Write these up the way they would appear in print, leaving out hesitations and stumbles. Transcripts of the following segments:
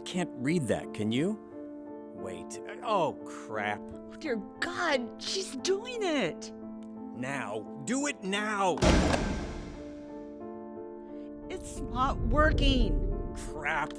can't read that, can you? Wait. Oh, crap. Oh, dear God, she's doing it. Now. Do it now! It's not working. Crap.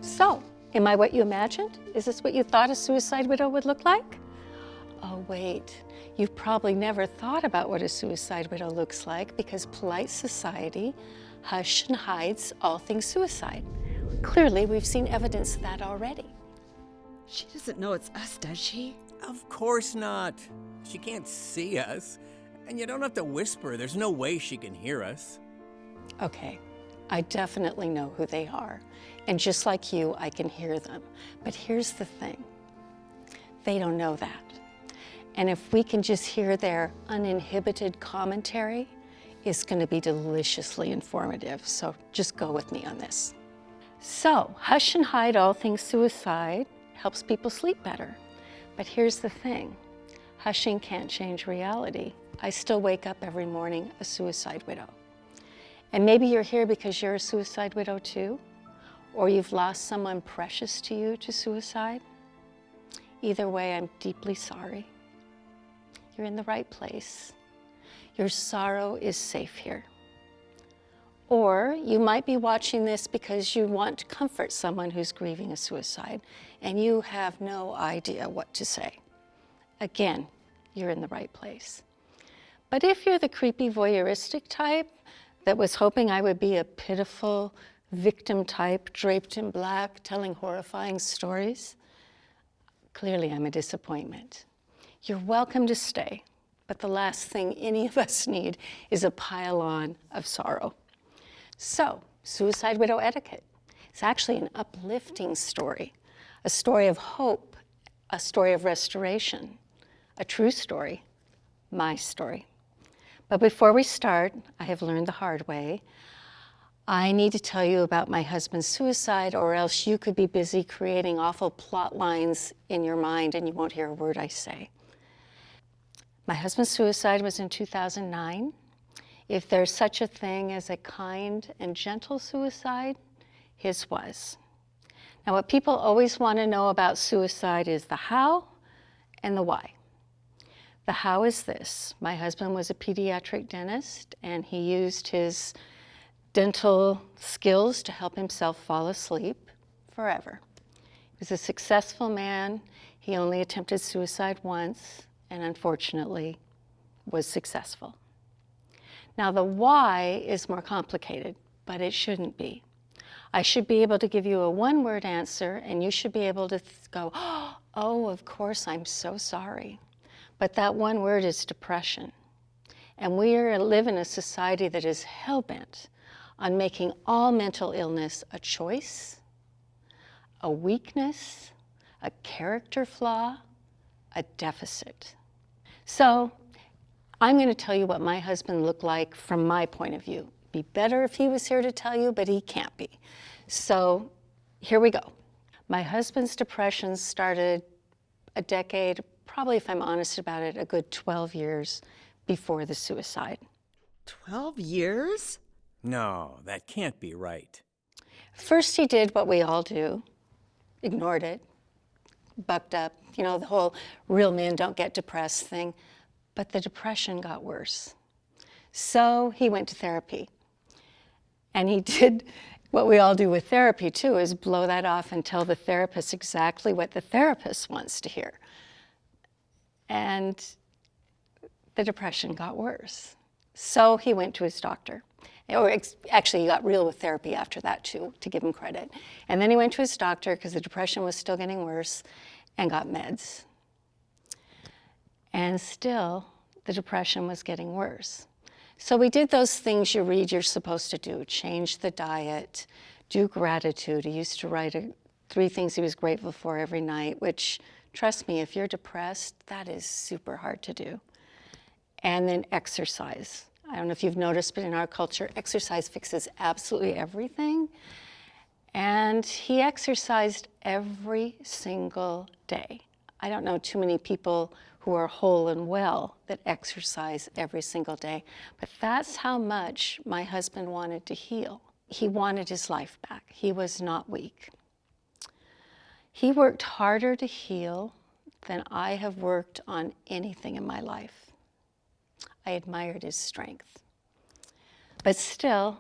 So, am I what you imagined? Is this what you thought a suicide widow would look like? Oh, wait. You've probably never thought about what a suicide widow looks like because polite society hush and hides all things suicide. Clearly, we've seen evidence of that already. She doesn't know it's us, does she? Of course not. She can't see us. And you don't have to whisper. There's no way she can hear us. Okay, I definitely know who they are. And just like you, I can hear them. But here's the thing. They don't know that. And if we can just hear their uninhibited commentary, it's going to be deliciously informative. So just go with me on this. So, hush and hide all things suicide helps people sleep better. But here's the thing. Hushing can't change reality. I still wake up every morning a suicide widow. And maybe you're here because you're a suicide widow too, or you've lost someone precious to you to suicide. Either way, I'm deeply sorry. You're in the right place. Your sorrow is safe here. Or you might be watching this because you want to comfort someone who's grieving a suicide and you have no idea what to say. Again, you're in the right place. But if you're the creepy voyeuristic type that was hoping I would be a pitiful victim type draped in black telling horrifying stories, clearly I'm a disappointment. You're welcome to stay, but the last thing any of us need is a pile-on of sorrow. So, Suicide Widow Etiquette. It's actually an uplifting story, a story of hope, a story of restoration, a true story, my story. But before we start, I have learned the hard way. I need to tell you about my husband's suicide, or else you could be busy creating awful plot lines in your mind and you won't hear a word I say. My husband's suicide was in 2009. If there's such a thing as a kind and gentle suicide, his was. Now, what people always want to know about suicide is the how and the why. The how is this. My husband was a pediatric dentist, and he used his dental skills to help himself fall asleep forever. He was a successful man. He only attempted suicide once, and unfortunately was successful. Now, the why is more complicated, but it shouldn't be. I should be able to give you a one-word answer, and you should be able to go, oh, of course, I'm so sorry. But that one word is depression. And we live in a society that is hell-bent on making all mental illness a choice, a weakness, a character flaw, a deficit. So I'm going to tell you what my husband looked like from my point of view. It'd be better if he was here to tell you, but he can't be. So here we go. My husband's depression started a decade, probably if I'm honest about it, a good 12 years before the suicide. 12 years? No, that can't be right. First, he did what we all do, ignored it, bucked up, the whole real men don't get depressed thing. But the depression got worse. So he went to therapy. And he did what we all do with therapy too, is blow that off and tell the therapist exactly what the therapist wants to hear. And the depression got worse. So he went to his doctor. Actually, he got real with therapy after that too, to give him credit. And then he went to his doctor because the depression was still getting worse and got meds. And still, the depression was getting worse. So we did those things you read you're supposed to do. Change the diet, do gratitude. He used to write 3 things he was grateful for every night, which, trust me, if you're depressed, that is super hard to do. And then exercise. I don't know if you've noticed, but in our culture, exercise fixes absolutely everything. And he exercised every single day. I don't know too many people who are whole and well that exercise every single day, but that's how much my husband wanted to heal. He wanted his life back. He was not weak. He worked harder to heal than I have worked on anything in my life. I admired his strength. But still,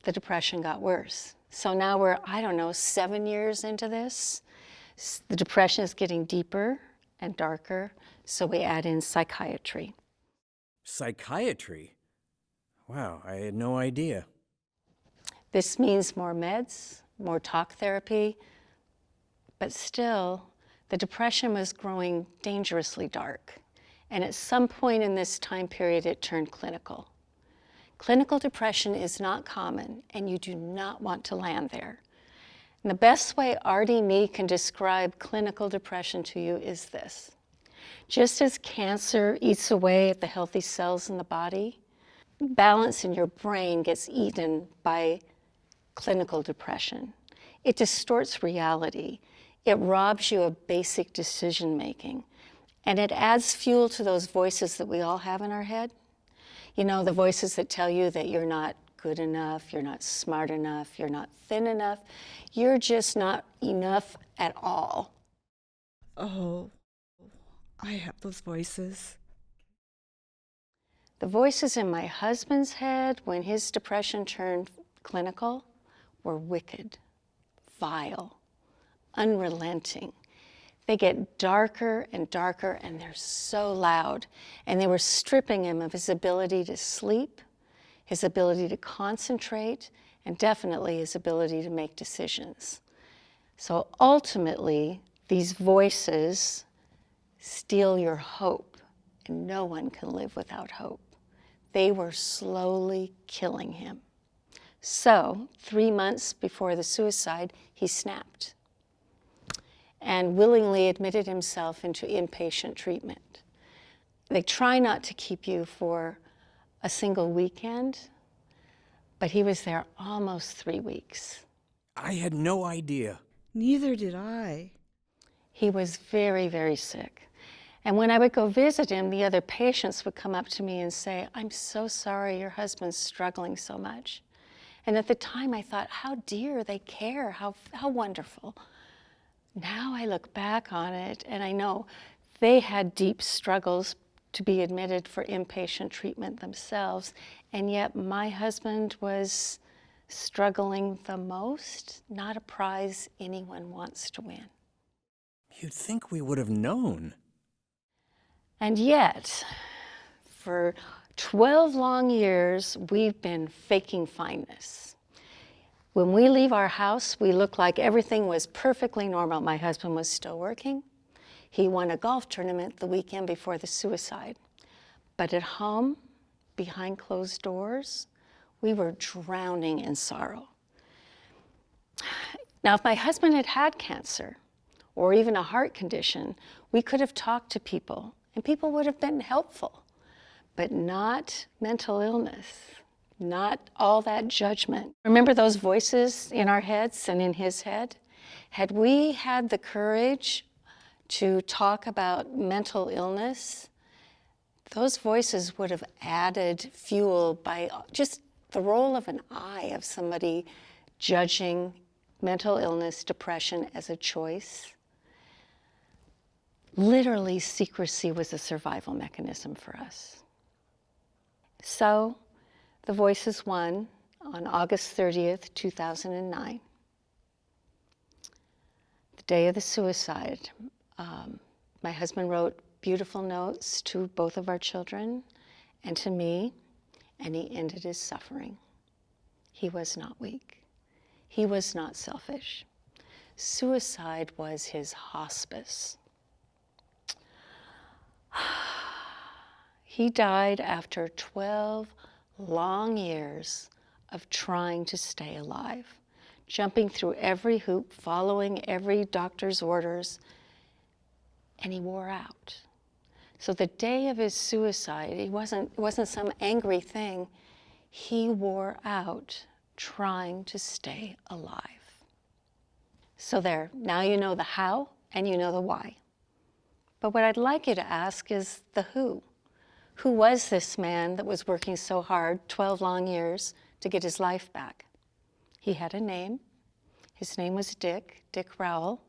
the depression got worse. So now we're, 7 years into this. The depression is getting deeper and darker, so we add in psychiatry. Psychiatry? Wow, I had no idea. This means more meds, more talk therapy, but still, the depression was growing dangerously dark. And at some point in this time period, it turned clinical. Clinical depression is not common, and you do not want to land there. And the best way Artie Me can describe clinical depression to you is this. Just as cancer eats away at the healthy cells in the body, balance in your brain gets eaten by clinical depression. It distorts reality. It robs you of basic decision making. And it adds fuel to those voices that we all have in our head. You know, the voices that tell you that you're not good enough, you're not smart enough, you're not thin enough, you're just not enough at all. Oh, I have those voices. The voices in my husband's head when his depression turned clinical were wicked, vile, unrelenting. They get darker and darker, and they're so loud. And they were stripping him of his ability to sleep, his ability to concentrate, and definitely his ability to make decisions. So ultimately, these voices steal your hope, and no one can live without hope. They were slowly killing him. So 3 months before the suicide, he snapped and willingly admitted himself into inpatient treatment. They try not to keep you for a single weekend, but he was there almost 3 weeks. I had no idea. Neither did I. He was very, very sick. And when I would go visit him, the other patients would come up to me and say, "I'm so sorry your husband's struggling so much." And at the time I thought, how dear, they care, how wonderful. Now I look back on it and I know they had deep struggles to be admitted for inpatient treatment themselves, and yet my husband was struggling the most, not a prize anyone wants to win. You'd think we would have known. And yet, for 12 long years, we've been faking fineness. When we leave our house, we look like everything was perfectly normal. My husband was still working. He won a golf tournament the weekend before the suicide. But at home, behind closed doors, we were drowning in sorrow. Now, if my husband had had cancer or even a heart condition, we could have talked to people and people would have been helpful, but not mental illness, not all that judgment. Remember those voices in our heads and in his head? Had we had the courage to talk about mental illness, those voices would have added fuel by just the roll of an eye of somebody judging mental illness, depression as a choice. Literally, secrecy was a survival mechanism for us. So, the voices won on August 30th, 2009. The day of the suicide, my husband wrote beautiful notes to both of our children and to me, and he ended his suffering. He was not weak. He was not selfish. Suicide was his hospice. He died after 12 long years of trying to stay alive, jumping through every hoop, following every doctor's orders, and he wore out. So the day of his suicide, it wasn't some angry thing. He wore out trying to stay alive. So there, now you know the how and you know the why. But what I'd like you to ask is the who. Who was this man that was working so hard, 12 long years, to get his life back? He had a name. His name was Dick Rowell,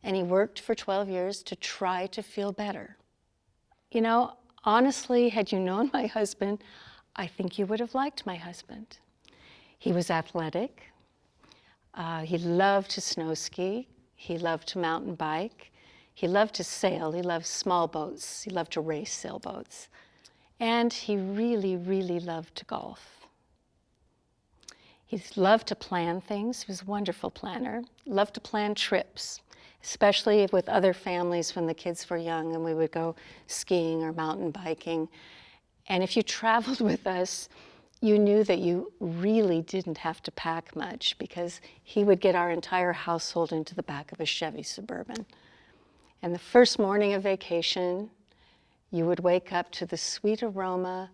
and he worked for 12 years to try to feel better. You know, honestly, had you known my husband, I think you would have liked my husband. He was athletic. He loved to snow ski. He loved to mountain bike. He loved to sail. He loved small boats. He loved to race sailboats. And he really, really loved to golf. He loved to plan things. He was a wonderful planner. Loved to plan trips, especially with other families when the kids were young and we would go skiing or mountain biking. And if you traveled with us, you knew that you really didn't have to pack much because he would get our entire household into the back of a Chevy Suburban. And the first morning of vacation, you would wake up to the sweet aroma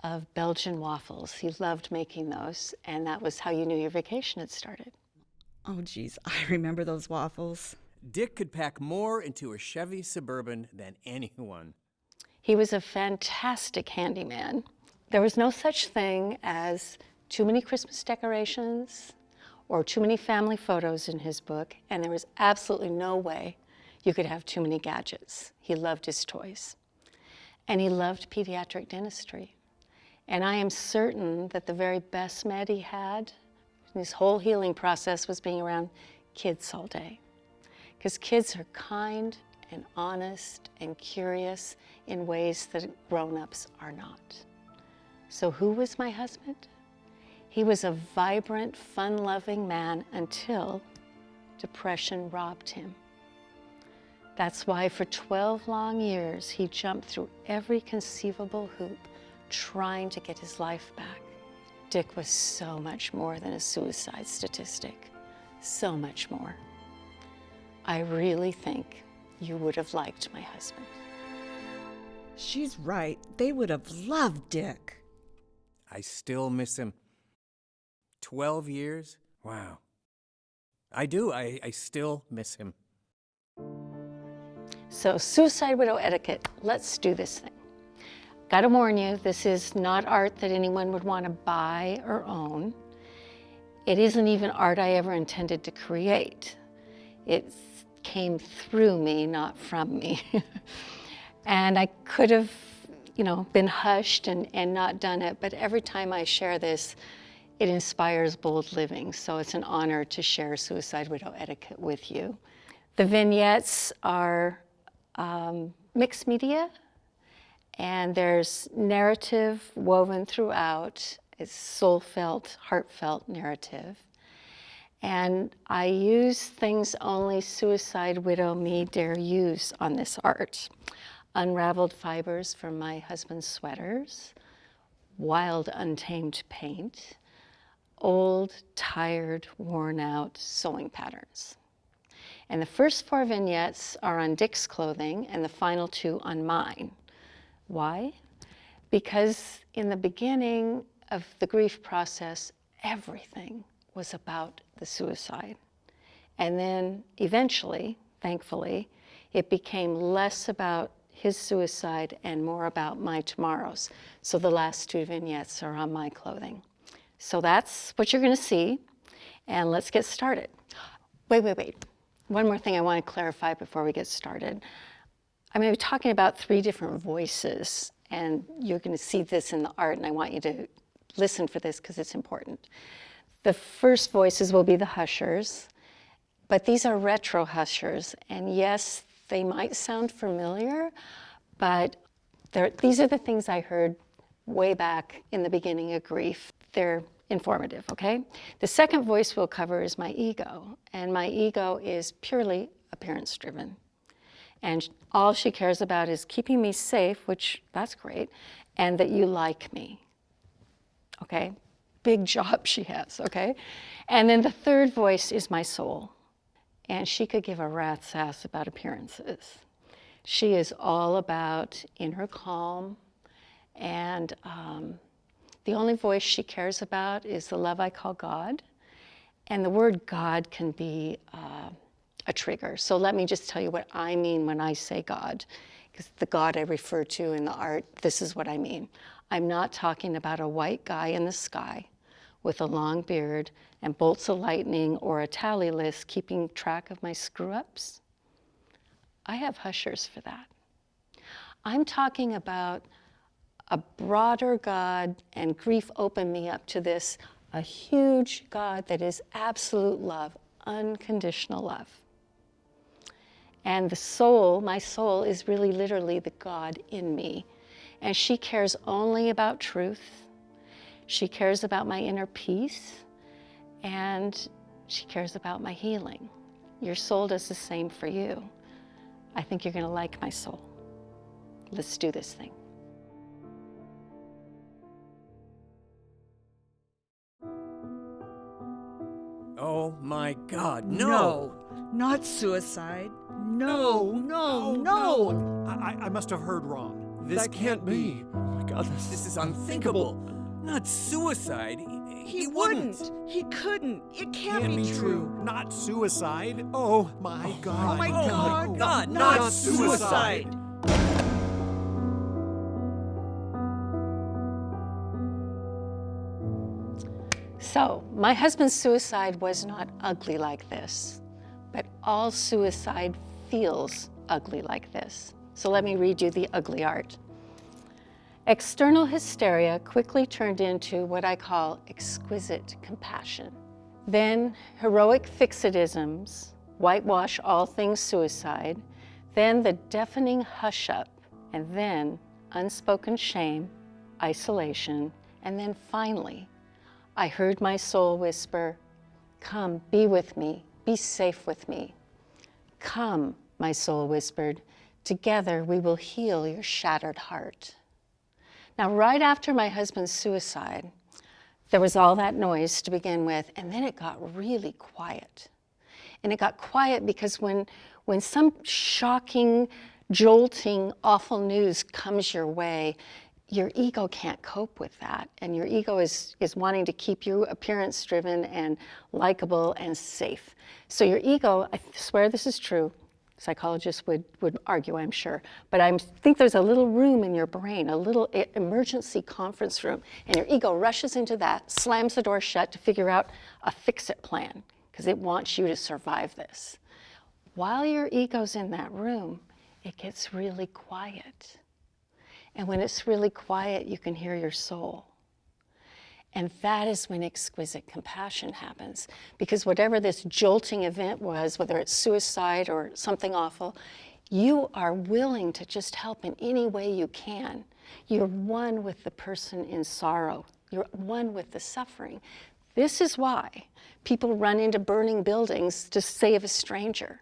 of Belgian waffles. He loved making those, and that was how you knew your vacation had started. Oh, geez, I remember those waffles. Dick could pack more into a Chevy Suburban than anyone. He was a fantastic handyman. There was no such thing as too many Christmas decorations or too many family photos in his book, and there was absolutely no way you could have too many gadgets. He loved his toys. And he loved pediatric dentistry. And I am certain that the very best med he had in his whole healing process was being around kids all day. Because kids are kind and honest and curious in ways that grown-ups are not. So who was my husband? He was a vibrant, fun-loving man until depression robbed him. That's why for 12 long years, he jumped through every conceivable hoop trying to get his life back. Dick was so much more than a suicide statistic, so much more. I really think you would have liked my husband. She's right. They would have loved Dick. I still miss him. 12 years? Wow. I do. I still miss him. So suicide widow etiquette, let's do this thing. Gotta warn you, this is not art that anyone would want to buy or own. It isn't even art I ever intended to create. It came through me, not from me. And I could have, been hushed and not done it, but every time I share this, it inspires bold living. So it's an honor to share suicide widow etiquette with you. The vignettes are mixed media, and there's narrative woven throughout. It's soul-felt, heartfelt narrative. And I use things only suicide widow me dare use on this art. Unraveled fibers from my husband's sweaters, wild untamed paint, old, tired, worn out sewing patterns. And the first 4 vignettes are on Dick's clothing and the final 2 on mine. Why? Because in the beginning of the grief process, everything was about the suicide. And then eventually, thankfully, it became less about his suicide and more about my tomorrows. So the last 2 vignettes are on my clothing. So that's what you're gonna see, and let's get started. Wait. One more thing I want to clarify before we get started. I'm going to be talking about 3 different voices, and you're going to see this in the art, and I want you to listen for this because it's important. The first voices will be the hushers, but these are retro hushers, and yes, they might sound familiar, but these are the things I heard way back in the beginning of grief. They're informative, okay? The second voice we'll cover is my ego, and my ego is purely appearance-driven. And all she cares about is keeping me safe, which that's great, and that you like me, okay? Big job she has, okay? And then the third voice is my soul, and she could give a rat's ass about appearances. She is all about inner calm, and the only voice she cares about is the love I call God, And the word God can be a trigger. So let me just tell you what I mean when I say God, because the God I refer to in the art, this is what I mean. I'm not talking about a white guy in the sky with a long beard and bolts of lightning or a tally list keeping track of my screw-ups. I have hushers for that. I'm talking about a broader God, and grief opened me up to this, a huge God that is absolute love, unconditional love. And the soul, my soul, is really literally the God in me. And she cares only about truth. She cares about my inner peace. And she cares about my healing. Your soul does the same for you. I think you're going to like my soul. Let's do this thing. Oh my God, No, not suicide. No, no, no. I must have heard wrong. This That can't be. Oh my God, This is unthinkable. Not suicide. He wouldn't. He couldn't. It can't Can't be true. Not suicide. Oh my God. Oh my Oh God. my God, Not not suicide. So, my husband's suicide was not ugly like this, but all suicide feels ugly like this. So let me read you the ugly art. External hysteria quickly turned into what I call exquisite compassion. Then heroic fixatisms whitewash all things suicide, then the deafening hush-up, and then unspoken shame, isolation, and then finally, I heard my soul whisper, "Come, be with me, be safe with me." "Come," my soul whispered, "together we will heal your shattered heart." Now, right after my husband's suicide, there was all that noise to begin with, and then it got really quiet. And it got quiet because when some shocking, jolting, awful news comes your way, your ego can't cope with that. And your ego is wanting to keep you appearance-driven and likable and safe. So your ego, I swear this is true, psychologists would argue, I'm sure, but I think there's a little room in your brain, a little emergency conference room, and your ego rushes into that, slams the door shut to figure out a fix-it plan, because it wants you to survive this. While your ego's in that room, it gets really quiet. And when it's really quiet, you can hear your soul. And that is when exquisite compassion happens. Because whatever this jolting event was, whether it's suicide or something awful, you are willing to just help in any way you can. You're one with the person in sorrow. You're one with the suffering. This is why people run into burning buildings to save a stranger.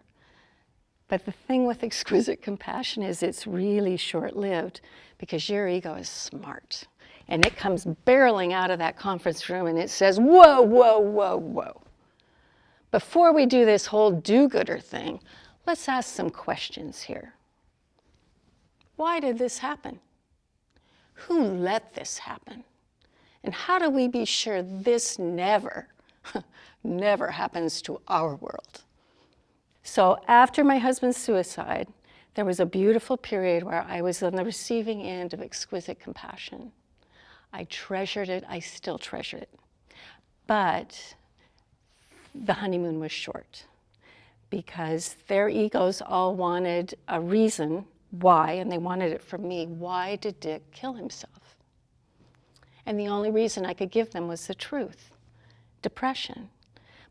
But the thing with exquisite compassion is it's really short-lived because your ego is smart. And it comes barreling out of that conference room and it says, whoa, whoa, whoa, whoa. Before we do this whole do-gooder thing, let's ask some questions here. Why did this happen? Who let this happen? And how do we be sure this never, never happens to our world? So after my husband's suicide, there was a beautiful period where I was on the receiving end of exquisite compassion. I treasured it, I still treasure it. But the honeymoon was short because their egos all wanted a reason why, and they wanted it from me. Why did Dick kill himself? And the only reason I could give them was the truth, depression.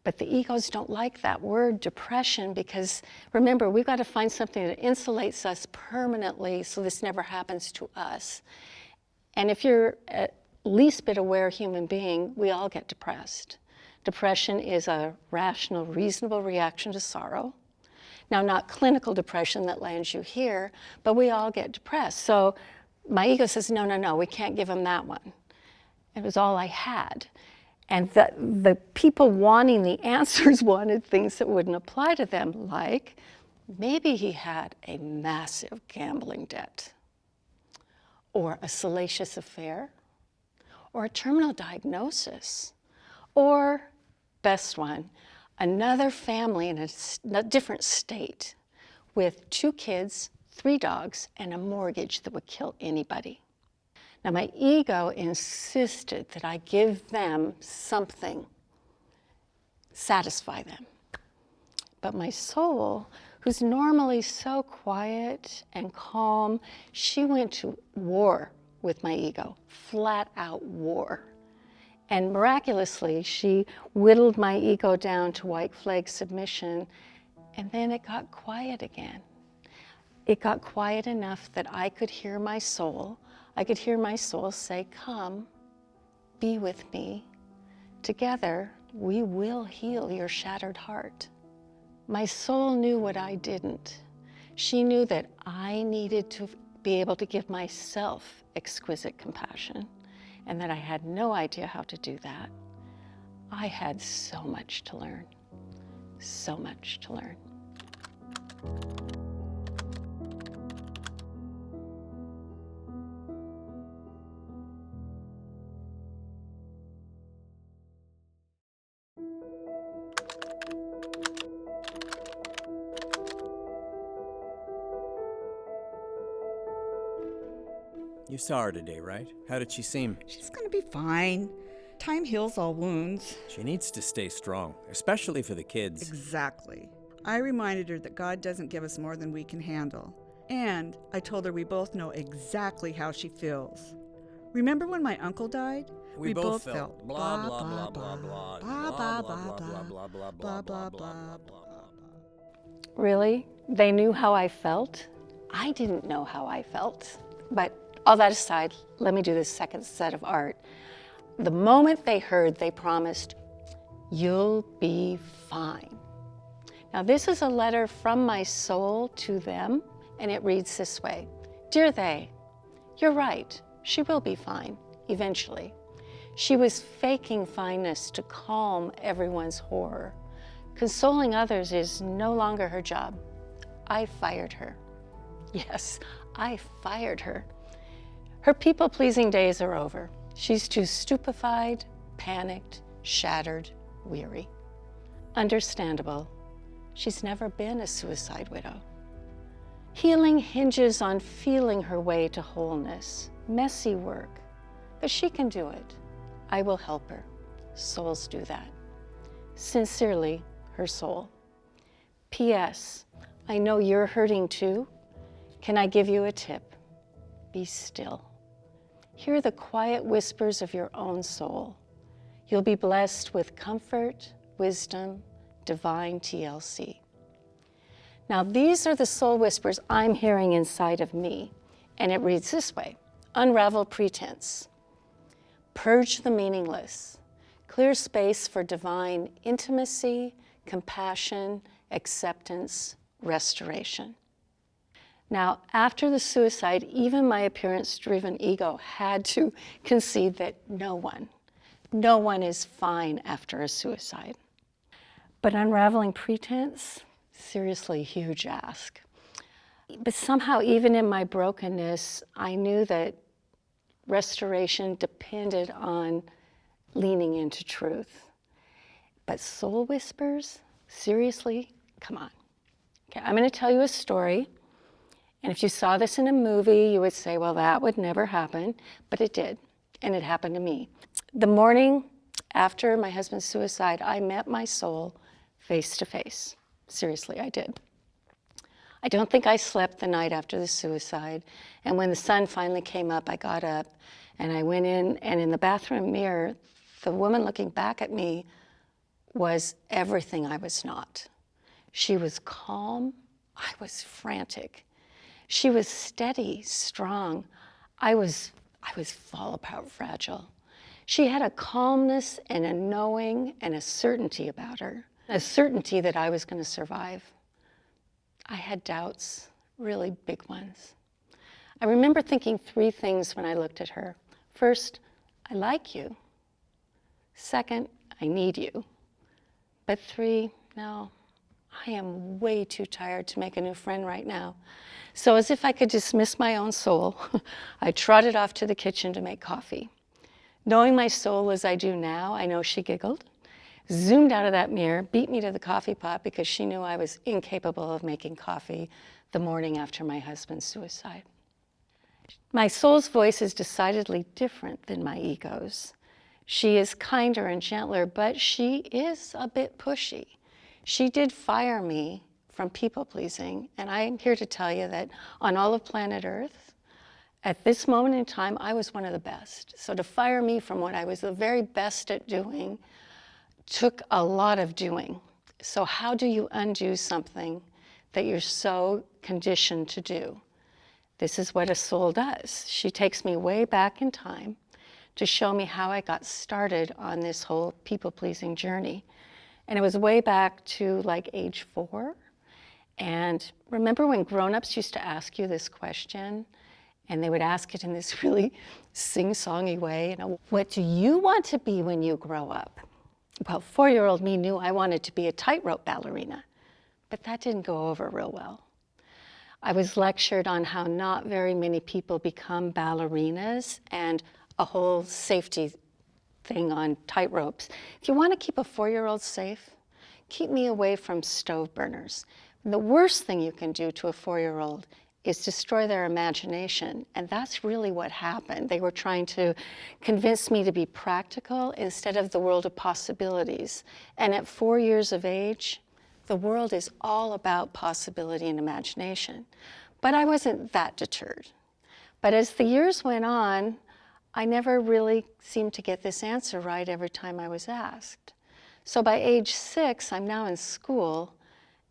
But the egos don't like that word, depression, because remember, we've got to find something that insulates us permanently so this never happens to us. And if you're at least bit aware human being, we all get depressed. Depression is a rational, reasonable reaction to sorrow. Now, not clinical depression that lands you here, but we all get depressed. So my ego says, no, no, no, we can't give him that one. It was all I had. And the people wanting the answers wanted things that wouldn't apply to them, like maybe he had a massive gambling debt, or a salacious affair, or a terminal diagnosis, or best one, another family in a different state with 2 kids, 3 dogs, and a mortgage that would kill anybody. Now, my ego insisted that I give them something, satisfy them. But my soul, who's normally so quiet and calm, she went to war with my ego, flat out war. And miraculously, she whittled my ego down to white flag submission, and then it got quiet again. It got quiet enough that I could hear my soul. I could hear my soul say, "Come, be with me. Together, we will heal your shattered heart." My soul knew what I didn't. She knew that I needed to be able to give myself exquisite compassion, and that I had no idea how to do that. I had so much to learn, so much to learn. You saw her today, right? How did she seem? She's gonna be fine. Time heals all wounds. She needs to stay strong, especially for the kids. Exactly. I reminded her that God doesn't give us more than we can handle. And I told her we both know exactly how she feels. Remember when my uncle died? We both felt blah, blah, blah, blah, blah, blah, blah, blah, blah, blah, blah, blah. Really? They knew how I felt? I didn't know how I felt. But all that aside, let me do this second set of art. The moment they heard, they promised, "You'll be fine." Now, this is a letter from my soul to them, and it reads this way. "Dear they, you're right. She will be fine, eventually. She was faking fineness to calm everyone's horror. Consoling others is no longer her job. I fired her. Yes, I fired her. Her people-pleasing days are over. She's too stupefied, panicked, shattered, weary. Understandable. She's never been a suicide widow. Healing hinges on feeling her way to wholeness. Messy work, but she can do it. I will help her. Souls do that. Sincerely, her soul. P.S. I know you're hurting too. Can I give you a tip? Be still. Hear the quiet whispers of your own soul. You'll be blessed with comfort, wisdom, divine TLC. Now, these are the soul whispers I'm hearing inside of me, and it reads this way. Unravel pretense. Purge the meaningless. Clear space for divine intimacy, compassion, acceptance, restoration. Now, after the suicide, even my appearance-driven ego had to concede that no one is fine after a suicide. But unraveling pretense, seriously, huge ask. But somehow, even in my brokenness, I knew that restoration depended on leaning into truth. But soul whispers, seriously, come on. Okay, I'm going to tell you a story. And if you saw this in a movie, you would say, well, that would never happen. But it did, and it happened to me. The morning after my husband's suicide, I met my soul face to face. Seriously, I did. I don't think I slept the night after the suicide. And when the sun finally came up, I got up and I went in, and in the bathroom mirror, the woman looking back at me was everything I was not. She was calm. I was frantic. She was steady, strong. I was fall apart fragile. She had a calmness and a knowing and a certainty about her, a certainty that I was going to survive. I had doubts, really big ones. I remember thinking 3 things when I looked at her. First, I like you. Second, I need you. But 3, no, I am way too tired to make a new friend right now. So as if I could dismiss my own soul, I trotted off to the kitchen to make coffee. Knowing my soul as I do now, I know she giggled, zoomed out of that mirror, beat me to the coffee pot because she knew I was incapable of making coffee the morning after my husband's suicide. My soul's voice is decidedly different than my ego's. She is kinder and gentler, but she is a bit pushy. She did fire me from people-pleasing, and I'm here to tell you that on all of planet Earth, at this moment in time, I was one of the best. So to fire me from what I was the very best at doing took a lot of doing. So how do you undo something that you're so conditioned to do? This is what a soul does. She takes me way back in time to show me how I got started on this whole people-pleasing journey. And it was way back to like age 4. And remember when grown-ups used to ask you this question, and they would ask it in this really sing-songy way, you know, what do you want to be when you grow up? Well, 4-year-old me knew I wanted to be a tightrope ballerina, but that didn't go over real well. I was lectured on how not very many people become ballerinas and a whole safety thing on tightropes. If you want to keep a 4-year-old safe, keep me away from stove burners. The worst thing you can do to a 4-year-old is destroy their imagination, and that's really what happened. They were trying to convince me to be practical instead of the world of possibilities. And at 4 years of age, the world is all about possibility and imagination. But I wasn't that deterred. But as the years went on, I never really seemed to get this answer right every time I was asked. So by age 6, I'm now in school,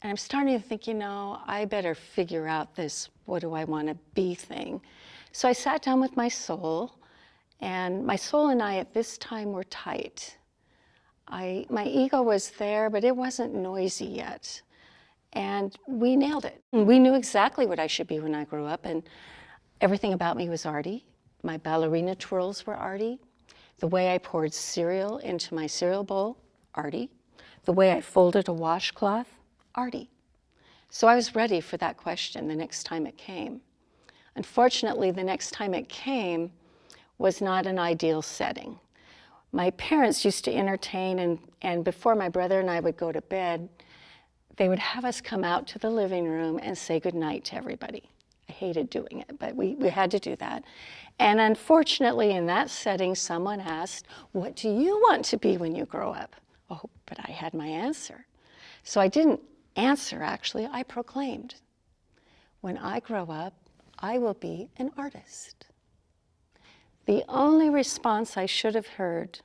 and I'm starting to think, you know, I better figure out this what do I want to be thing. So I sat down with my soul, and my soul and I at this time were tight. My ego was there, but it wasn't noisy yet. And we nailed it. We knew exactly what I should be when I grew up, and everything about me was arty. My ballerina twirls were arty. The way I poured cereal into my cereal bowl, arty. The way I folded a washcloth, arty. So I was ready for that question the next time it came. Unfortunately, the next time it came was not an ideal setting. My parents used to entertain, and before my brother and I would go to bed, they would have us come out to the living room and say goodnight to everybody. I hated doing it, but we had to do that. And unfortunately, in that setting, someone asked, what do you want to be when you grow up? Oh, but I had my answer. So I didn't answer, actually, I proclaimed, when I grow up, I will be an artist. The only response I should have heard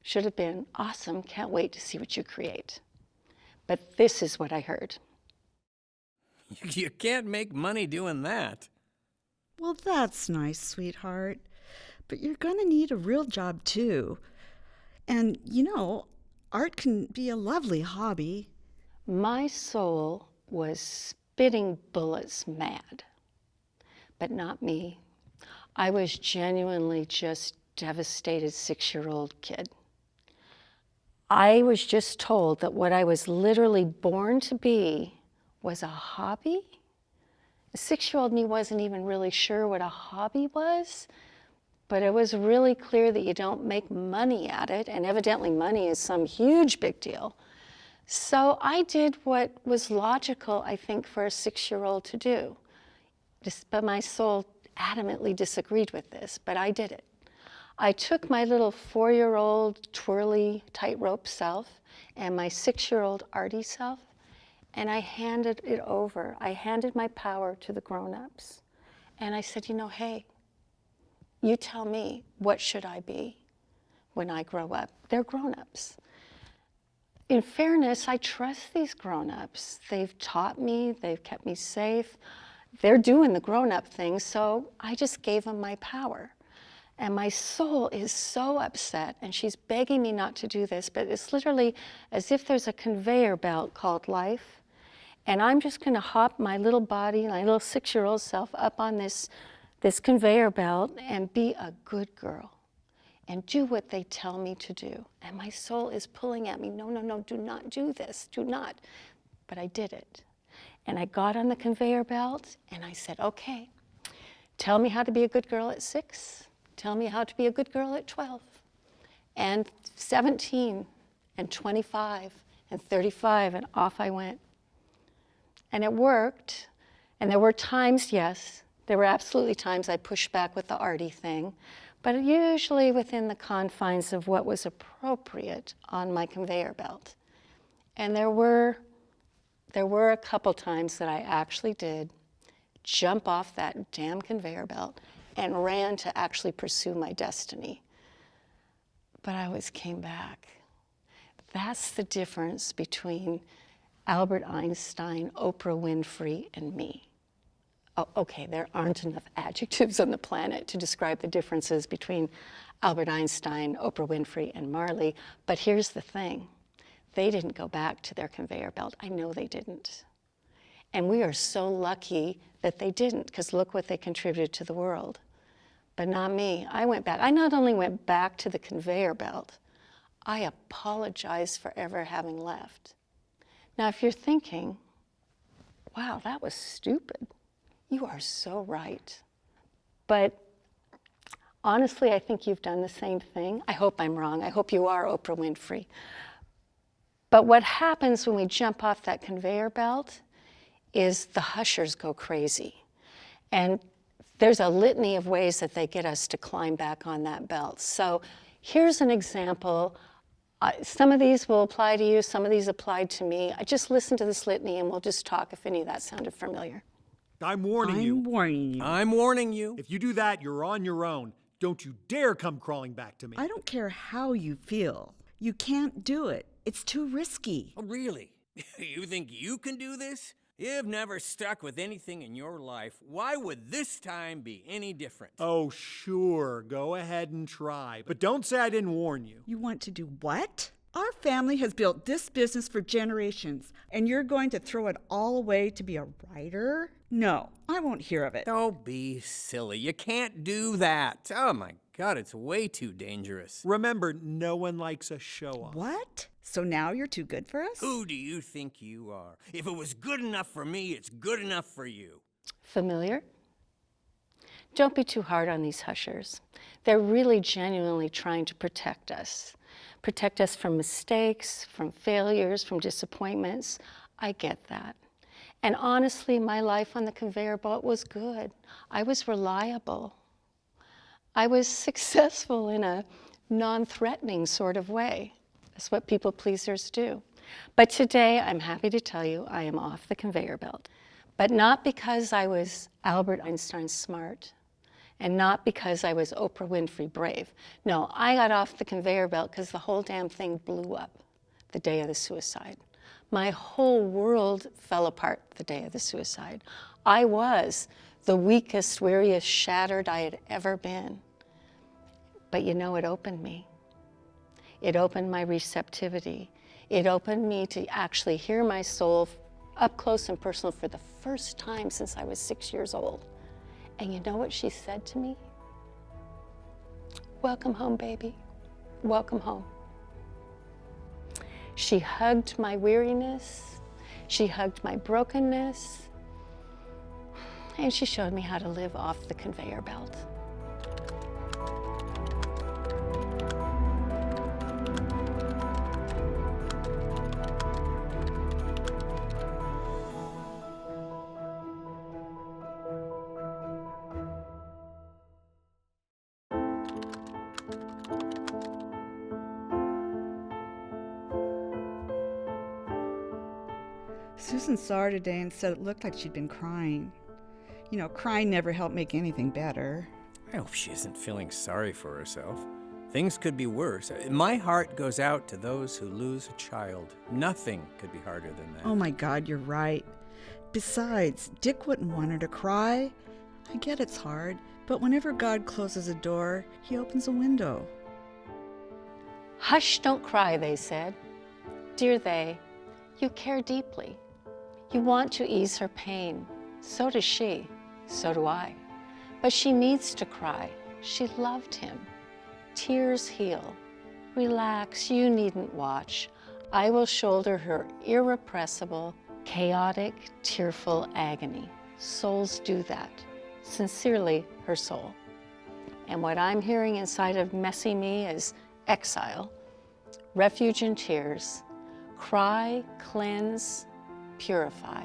should have been, awesome, can't wait to see what you create. But this is what I heard. You can't make money doing that. Well, that's nice, sweetheart. But you're going to need a real job, too. And, you know, art can be a lovely hobby. My soul was spitting bullets mad, but not me. I was genuinely just devastated 6-year-old kid. I was just told that what I was literally born to be was a hobby. The 6-year-old me wasn't even really sure what a hobby was, but it was really clear that you don't make money at it, and evidently money is some huge big deal. So I did what was logical, I think, for a 6-year-old to do. But my soul adamantly disagreed with this, but I did it. I took my little 4-year-old twirly tightrope self and my 6-year-old arty self, and I handed it over. I handed my power to the grown-ups. And I said, you know, hey, you tell me, what should I be when I grow up? They're grown-ups. In fairness, I trust these grown-ups. They've taught me, they've kept me safe. They're doing the grown-up thing, so I just gave them my power. And my soul is so upset, and she's begging me not to do this, but it's literally as if there's a conveyor belt called life, and I'm just gonna hop my little body, my little 6-year-old self up on this conveyor belt and be a good girl and do what they tell me to do. And my soul is pulling at me, no, no, no, do not do this, do not. But I did it. And I got on the conveyor belt and I said, okay, tell me how to be a good girl at 6, tell me how to be a good girl at 12, and 17, and 25 and 35, and off I went. And it worked. And there were times, yes, there were absolutely times I pushed back with the arty thing, but usually within the confines of what was appropriate on my conveyor belt. And there were a couple times that I actually did jump off that damn conveyor belt and ran to actually pursue my destiny. But I always came back. That's the difference between Albert Einstein, Oprah Winfrey, and me. Oh, okay, there aren't enough adjectives on the planet to describe the differences between Albert Einstein, Oprah Winfrey, and Marley, but here's the thing. They didn't go back to their conveyor belt. I know they didn't. And we are so lucky that they didn't, because look what they contributed to the world. But not me. I went back. I not only went back to the conveyor belt, I apologized for ever having left. Now, if you're thinking, wow, that was stupid, you are so right. But honestly, I think you've done the same thing. I hope I'm wrong. I hope you are Oprah Winfrey. But what happens when we jump off that conveyor belt is the hushers go crazy. And there's a litany of ways that they get us to climb back on that belt. So here's an example. Some of these will apply to you, some of these applied to me. I just listen to this litany and we'll just talk if any of that sounded familiar. I'm warning you. I'm warning you. I'm warning you. If you do that, you're on your own. Don't you dare come crawling back to me. I don't care how you feel. You can't do it. It's too risky. Oh, really? You think you can do this? You've never stuck with anything in your life. Why would this time be any different? Oh, sure. Go ahead and try. But don't say I didn't warn you. You want to do what? Our family has built this business for generations, and you're going to throw it all away to be a writer? No, I won't hear of it. Don't be silly. You can't do that. Oh, my God, it's way too dangerous. Remember, no one likes a show-off. What? So now you're too good for us? Who do you think you are? If it was good enough for me, it's good enough for you. Familiar? Don't be too hard on these hushers. They're really genuinely trying to protect us from mistakes, from failures, from disappointments. I get that. And honestly, my life on the conveyor belt was good. I was reliable. I was successful in a non-threatening sort of way. That's what people pleasers do. But today, I'm happy to tell you I am off the conveyor belt. But not because I was Albert Einstein smart, and not because I was Oprah Winfrey brave. No, I got off the conveyor belt because the whole damn thing blew up the day of the suicide. My whole world fell apart the day of the suicide. I was the weakest, weariest, shattered I had ever been. But you know, it opened me. It opened my receptivity. It opened me to actually hear my soul up close and personal for the first time since I was 6 years old. And you know what she said to me? Welcome home, baby. Welcome home. She hugged my weariness. She hugged my brokenness. And she showed me how to live off the conveyor belt. Susan saw her today and said it looked like she'd been crying. You know, crying never helped make anything better. I hope she isn't feeling sorry for herself. Things could be worse. My heart goes out to those who lose a child. Nothing could be harder than that. Oh my God, you're right. Besides, Dick wouldn't want her to cry. I get it's hard, but whenever God closes a door, he opens a window. Hush, don't cry, they said. Dear they, you care deeply. You want to ease her pain. So does she. So do I. But she needs to cry. She loved him. Tears heal. Relax, you needn't watch. I will shoulder her irrepressible, chaotic, tearful agony. Souls do that. Sincerely, her soul. And what I'm hearing inside of messy me is exile, refuge in tears, cry, cleanse, purify.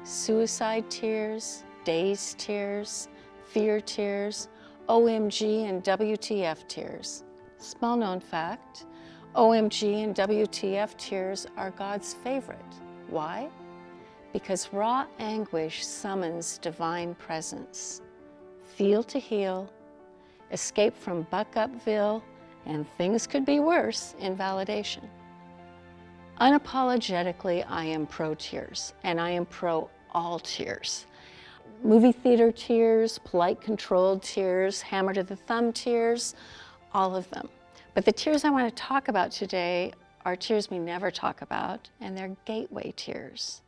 Suicide tears, dazed tears, fear tears, OMG and WTF tears. Small known fact, OMG and WTF tears are God's favorite. Why? Because raw anguish summons divine presence. Feel to heal, escape from Buck-Upville, and things could be worse, invalidation. Unapologetically, I am pro tears, and I am pro all tears. Movie theater tears, polite controlled tears, hammer to the thumb tears, all of them. But the tears I want to talk about today are tears we never talk about, and they're gateway tears.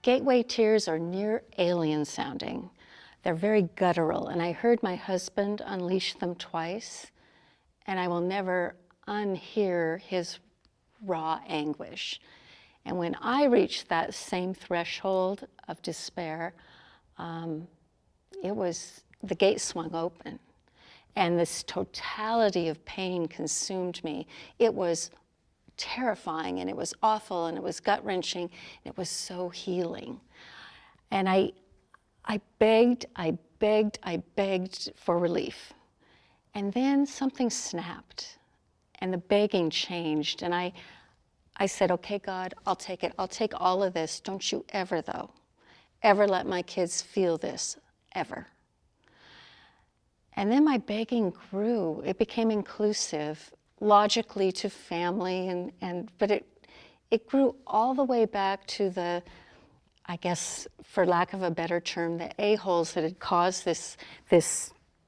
Gateway tears are near alien sounding. They're very guttural, and I heard my husband unleash them twice, and I will never unhear his raw anguish. And when I reached that same threshold of despair, the gate swung open, and this totality of pain consumed me. It was terrifying, and it was awful, and it was gut-wrenching, and it was so healing. And I begged for relief. And then something snapped, and the begging changed, and I said, okay, God, I'll take it. I'll take all of this. Don't you ever, though, ever let my kids feel this, ever. And then my begging grew. It became inclusive, logically to family, but it grew all the way back to the, I guess, for lack of a better term, the a-holes that had caused this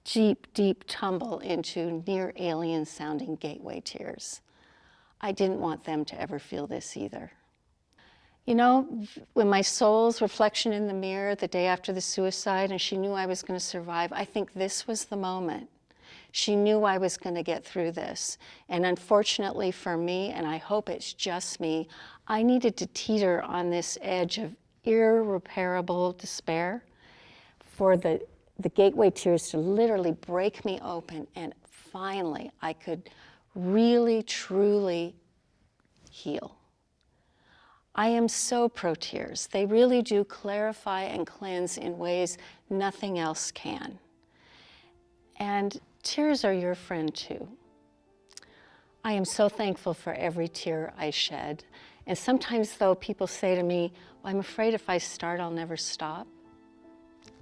deep tumble into near alien sounding gateway tears. I didn't want them to ever feel this either. You know, when my soul's reflection in the mirror the day after the suicide and she knew I was going to survive, I think this was the moment. She knew I was going to get through this. And unfortunately for me, and I hope it's just me, I needed to teeter on this edge of irreparable despair for the gateway tears to literally break me open, and finally I could really, truly heal. I am so pro tears. They really do clarify and cleanse in ways nothing else can. And tears are your friend too. I am so thankful for every tear I shed. And sometimes though people say to me, well, I'm afraid if I start, I'll never stop.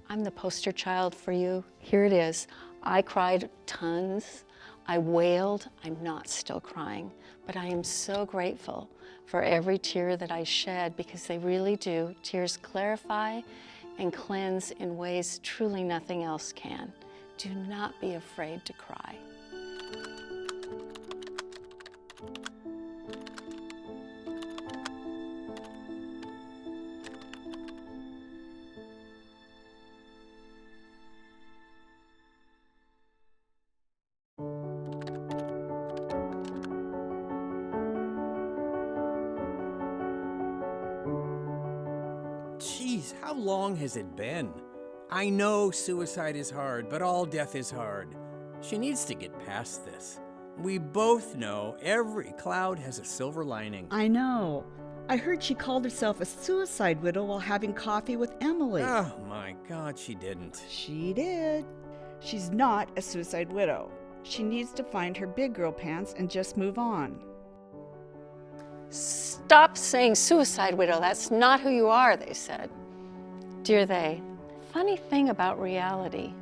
I'm the poster child for you. Here it is. I cried tons. I wailed. I'm not still crying, but I am so grateful for every tear that I shed, because they really do. Tears clarify and cleanse in ways truly nothing else can. Do not be afraid to cry. Jeez, how long has it been? I know suicide is hard, but all death is hard. She needs to get past this. We both know every cloud has a silver lining. I know. I heard she called herself a suicide widow while having coffee with Emily. Oh my God, she didn't. She did. She's not a suicide widow. She needs to find her big girl pants and just move on. Stop saying suicide widow. That's not who you are, they said. Dear they, funny thing about reality,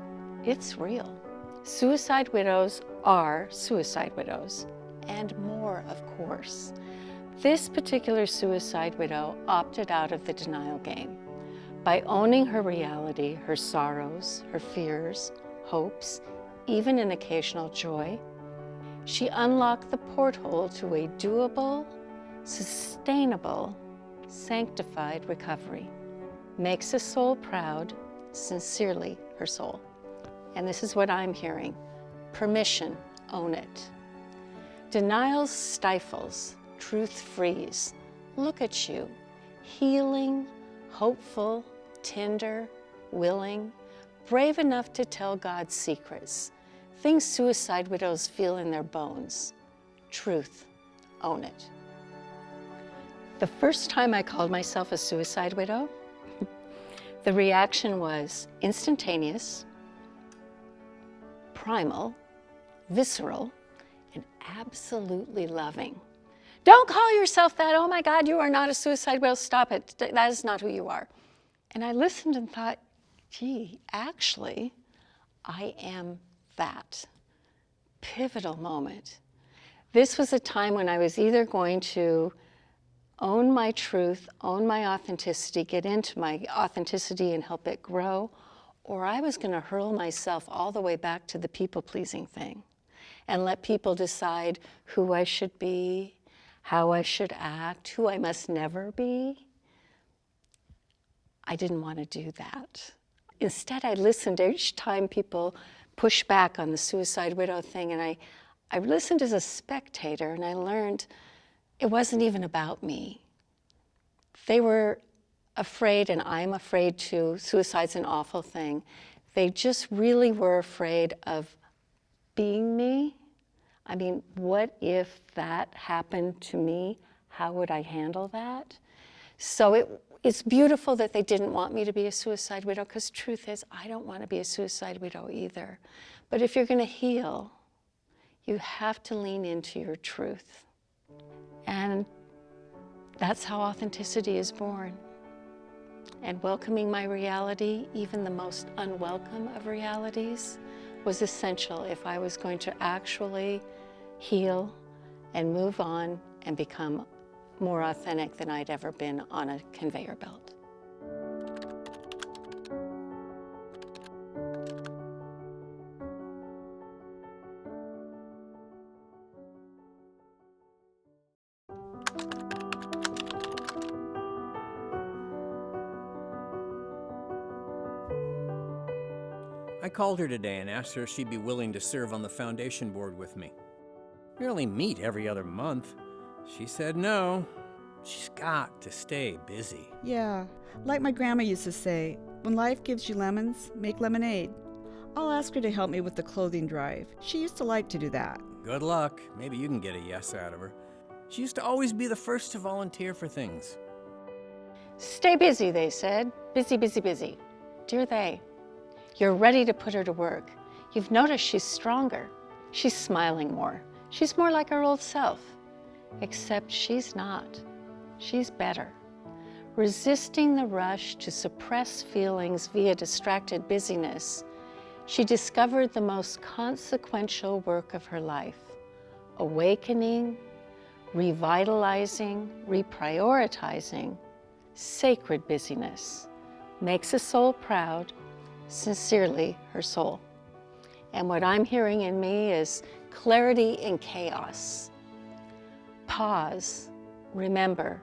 it's real. Suicide widows are suicide widows, and more, of course. This particular suicide widow opted out of the denial game. By owning her reality, her sorrows, her fears, hopes, even an occasional joy, she unlocked the porthole to a doable, sustainable, sanctified recovery. Makes a soul proud, sincerely her soul. And this is what I'm hearing. Permission, own it. Denial stifles, truth frees. Look at you, healing, hopeful, tender, willing, brave enough to tell God's secrets, things suicide widows feel in their bones. Truth, own it. The first time I called myself a suicide widow, the reaction was instantaneous, primal, visceral, and absolutely loving. Don't call yourself that. Oh my God, you are not a suicide widow. Stop it. That is not who you are. And I listened and thought, gee, actually, I am that. Pivotal moment. This was a time when I was either going to own my truth, own my authenticity, get into my authenticity and help it grow, or I was going to hurl myself all the way back to the people-pleasing thing and let people decide who I should be, how I should act, who I must never be. I didn't want to do that. Instead, I listened each time people push back on the suicide widow thing, and I listened as a spectator, and I learned it wasn't even about me. They were afraid, and I'm afraid too. Suicide's an awful thing. They just really were afraid of being me. I mean, what if that happened to me? How would I handle that? So it's beautiful that they didn't want me to be a suicide widow, because truth is, I don't want to be a suicide widow either. But if you're going to heal, you have to lean into your truth. And that's how authenticity is born. And welcoming my reality, even the most unwelcome of realities, was essential if I was going to actually heal and move on and become more authentic than I'd ever been on a conveyor belt. I called her today and asked her if she'd be willing to serve on the foundation board with me. We only meet every other month. She said no. She's got to stay busy. Yeah, like my grandma used to say, when life gives you lemons, make lemonade. I'll ask her to help me with the clothing drive. She used to like to do that. Good luck. Maybe you can get a yes out of her. She used to always be the first to volunteer for things. Stay busy, they said. Busy, busy, busy. Dear they. You're ready to put her to work. You've noticed she's stronger. She's smiling more. She's more like her old self. Except she's not. She's better. Resisting the rush to suppress feelings via distracted busyness, she discovered the most consequential work of her life: awakening, revitalizing, reprioritizing, sacred busyness. Makes a soul proud, sincerely her soul. And what I'm hearing in me is clarity in chaos. Pause, remember,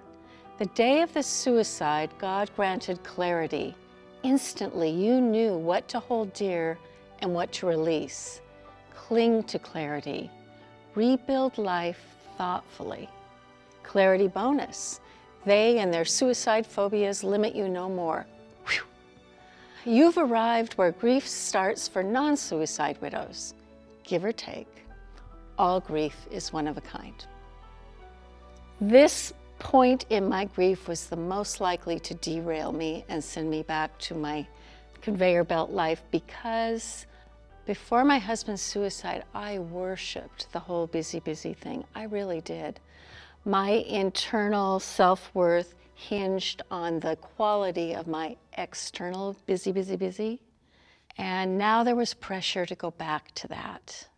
the day of the suicide, God granted clarity. Instantly, you knew what to hold dear and what to release. Cling to clarity. Rebuild life thoughtfully. Clarity bonus. They and their suicide phobias limit you no more. Whew. You've arrived where grief starts for non-suicide widows. Give or take, all grief is one of a kind. This point in my grief was the most likely to derail me and send me back to my conveyor belt life, because before my husband's suicide, I worshiped the whole busy, busy thing. I really did. My internal self-worth hinged on the quality of my external busy, busy, busy. And now there was pressure to go back to that,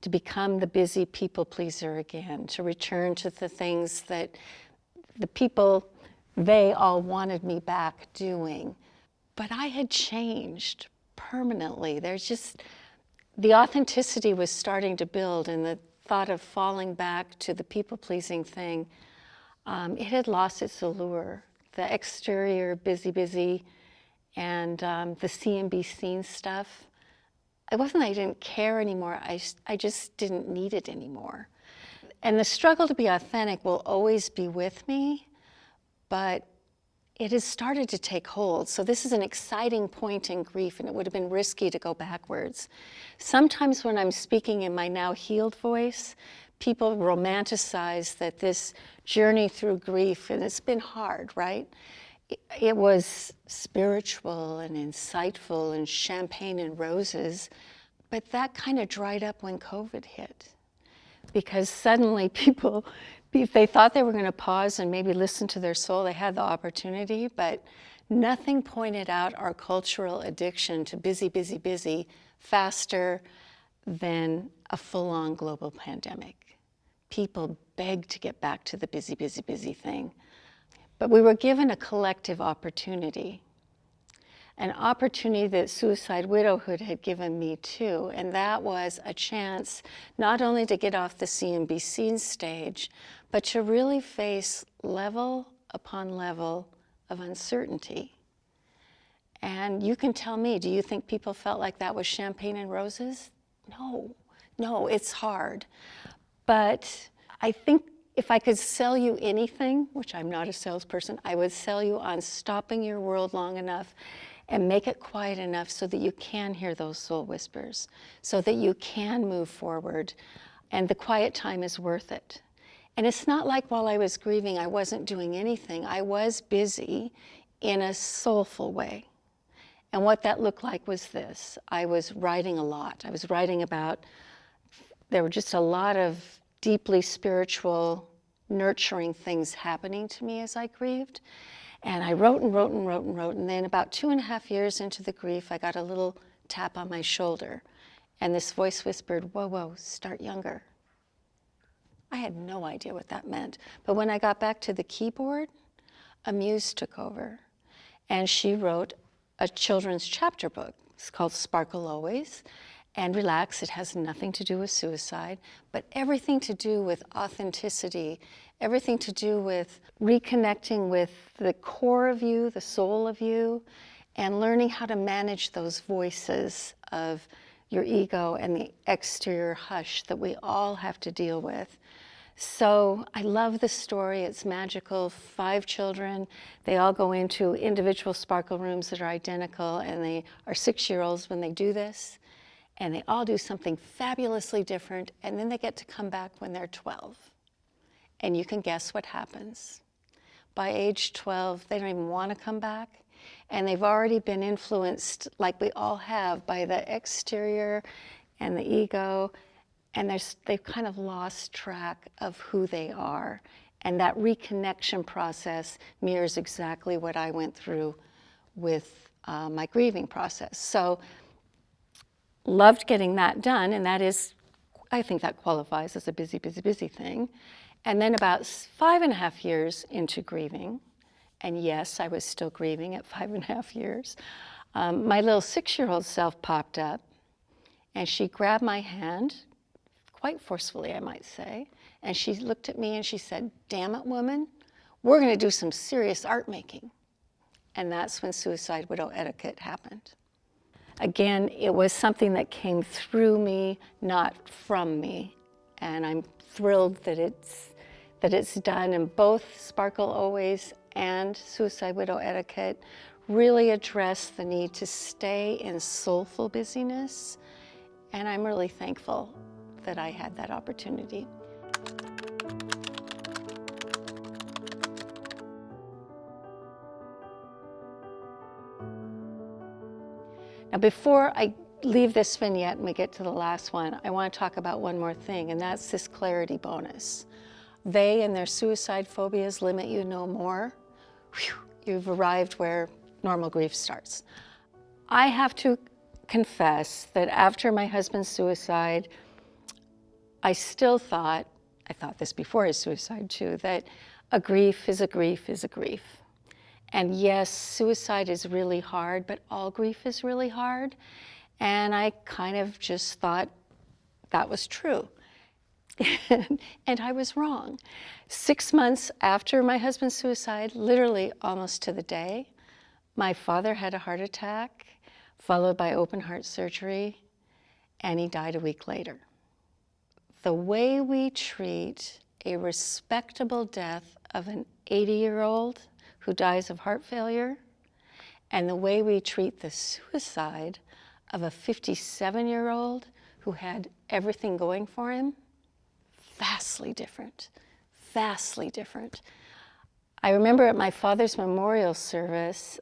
to become the busy people pleaser again, to return to the things that the people, they all wanted me back doing. But I had changed permanently. There's just, the authenticity was starting to build, and the thought of falling back to the people-pleasing thing, it had lost its allure. The exterior busy, busy, and the see and be seen stuff. It wasn't that I didn't care anymore, I just didn't need it anymore. And the struggle to be authentic will always be with me, but it has started to take hold. So this is an exciting point in grief, and it would have been risky to go backwards. Sometimes when I'm speaking in my now healed voice, People romanticize that this journey through grief, and it's been hard, right? It was spiritual and insightful and champagne and roses, but that kind of dried up when COVID hit. Because suddenly people, if they thought they were going to pause and maybe listen to their soul, they had the opportunity, but nothing pointed out our cultural addiction to busy, busy, busy faster than a full-on global pandemic. People begged to get back to the busy, busy, busy thing. But we were given a collective opportunity, an opportunity that suicide widowhood had given me too, and that was a chance not only to get off the see and be seen stage, but to really face level upon level of uncertainty. And you can tell me, do you think people felt like that was champagne and roses? No, it's hard. But I think if I could sell you anything, which I'm not a salesperson, I would sell you on stopping your world long enough and make it quiet enough so that you can hear those soul whispers, so that you can move forward, and the quiet time is worth it. And it's not like while I was grieving, I wasn't doing anything. I was busy in a soulful way. And what that looked like was this. I was writing a lot. I was writing about, there were just a lot of deeply spiritual, nurturing things happening to me as I grieved. And I wrote and wrote and wrote and wrote. And then about 2.5 years into the grief, I got a little tap on my shoulder. And this voice whispered, whoa, whoa, start younger. I had no idea what that meant. But when I got back to the keyboard, a muse took over. And she wrote a children's chapter book. It's called Sparkle Always. And relax, it has nothing to do with suicide, but everything to do with authenticity, everything to do with reconnecting with the core of you, the soul of you, and learning how to manage those voices of your ego and the exterior hush that we all have to deal with. So I love the story. It's magical. 5 children. They all go into individual sparkle rooms that are identical, and they are 6-year-olds when they do this. And they all do something fabulously different, and then they get to come back when they're 12. And you can guess what happens. By age 12, they don't even want to come back, and they've already been influenced, like we all have, by the exterior and the ego, and they've kind of lost track of who they are. And that reconnection process mirrors exactly what I went through with my grieving process. So loved getting that done, and that is, I think that qualifies as a busy, busy, busy thing. And then about 5.5 years into grieving, and yes, I was still grieving at 5.5 years, my little 6-year-old self popped up, and she grabbed my hand, quite forcefully, I might say, and she looked at me and she said, "Damn it, woman, we're gonna do some serious art making." And that's when Suicide Widow Etiquette happened. Again, it was something that came through me, not from me. And I'm thrilled that it's done. And both Sparkle Always and Suicide Widow Etiquette really address the need to stay in soulful busyness. And I'm really thankful that I had that opportunity. Now, before I leave this vignette and we get to the last one, I want to talk about one more thing, and that's this clarity bonus. They and their suicide phobias limit you no more. Whew, you've arrived where normal grief starts. I have to confess that after my husband's suicide, I still thought, I thought this before his suicide too, that a grief is a grief is a grief. And yes, suicide is really hard, but all grief is really hard. And I kind of just thought that was true. And I was wrong. 6 months after my husband's suicide, literally almost to the day, my father had a heart attack, followed by open heart surgery, and he died a week later. The way we treat a respectable death of an 80-year-old who dies of heart failure, and the way we treat the suicide of a 57-year-old who had everything going for him, vastly different, vastly different. I remember at my father's memorial service,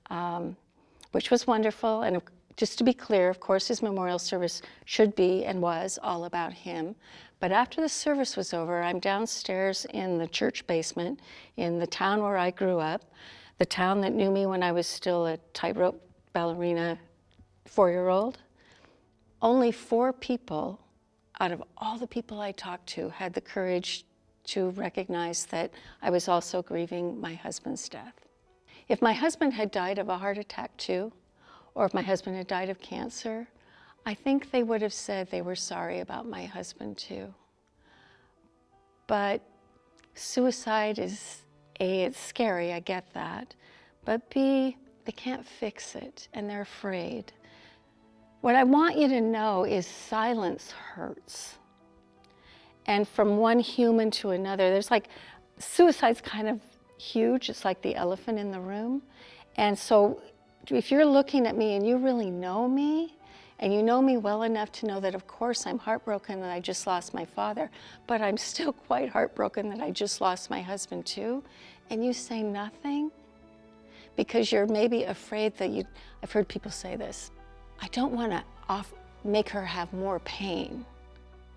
which was wonderful, and just to be clear, of course, his memorial service should be and was all about him. But after the service was over, I'm downstairs in the church basement in the town where I grew up, the town that knew me when I was still a tightrope ballerina 4-year-old. Only 4 people out of all the people I talked to had the courage to recognize that I was also grieving my husband's death. If my husband had died of a heart attack too, or if my husband had died of cancer, I think they would have said they were sorry about my husband too. But suicide is, A, it's scary, I get that, but B, they can't fix it and they're afraid. What I want you to know is silence hurts. And from one human to another, there's like, suicide's kind of huge, it's like the elephant in the room. And so if you're looking at me and you really know me, and you know me well enough to know that of course I'm heartbroken that I just lost my father, but I'm still quite heartbroken that I just lost my husband too, and you say nothing, because you're maybe afraid that I've heard people say this, I don't want to make her have more pain.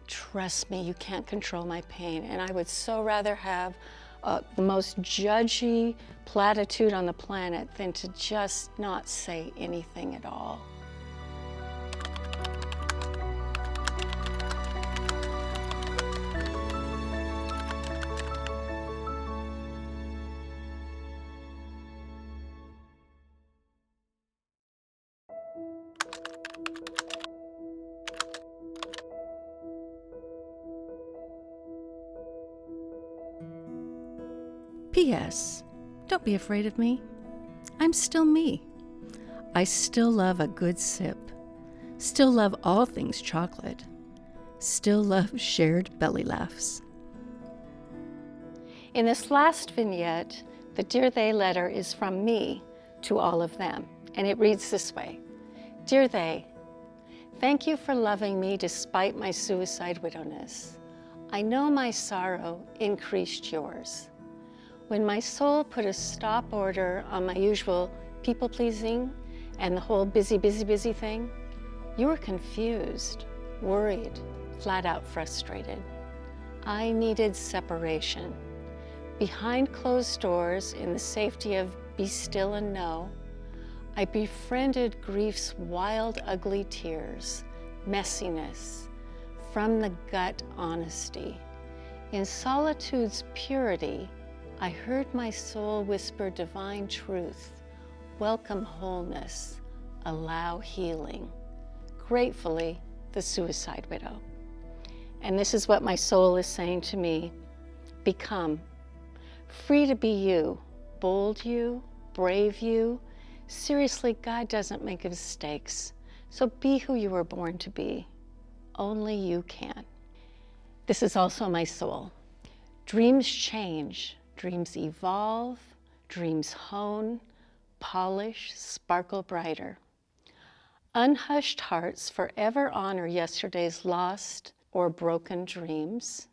Trust me, you can't control my pain. And I would so rather have the most judgy platitude on the planet than to just not say anything at all. P.S. Don't be afraid of me. I'm still me. I still love a good sip. Still love all things chocolate. Still love shared belly laughs. In this last vignette, the Dear They letter is from me to all of them, and it reads this way. Dear They, thank you for loving me despite my suicide widowness. I know my sorrow increased yours. When my soul put a stop order on my usual people-pleasing and the whole busy, busy, busy thing, you were confused, worried, flat out frustrated. I needed separation. Behind closed doors, in the safety of be still and know, I befriended grief's wild, ugly tears, messiness, from the gut honesty. In solitude's purity, I heard my soul whisper divine truth, welcome wholeness, allow healing. Gratefully, the suicide widow. And this is what my soul is saying to me. Become free to be you, bold you, brave you. Seriously, God doesn't make mistakes. So be who you were born to be. Only you can. This is also my soul. Dreams change. Dreams evolve, dreams hone, polish, sparkle brighter. Unhushed hearts forever honor yesterday's lost or broken dreams,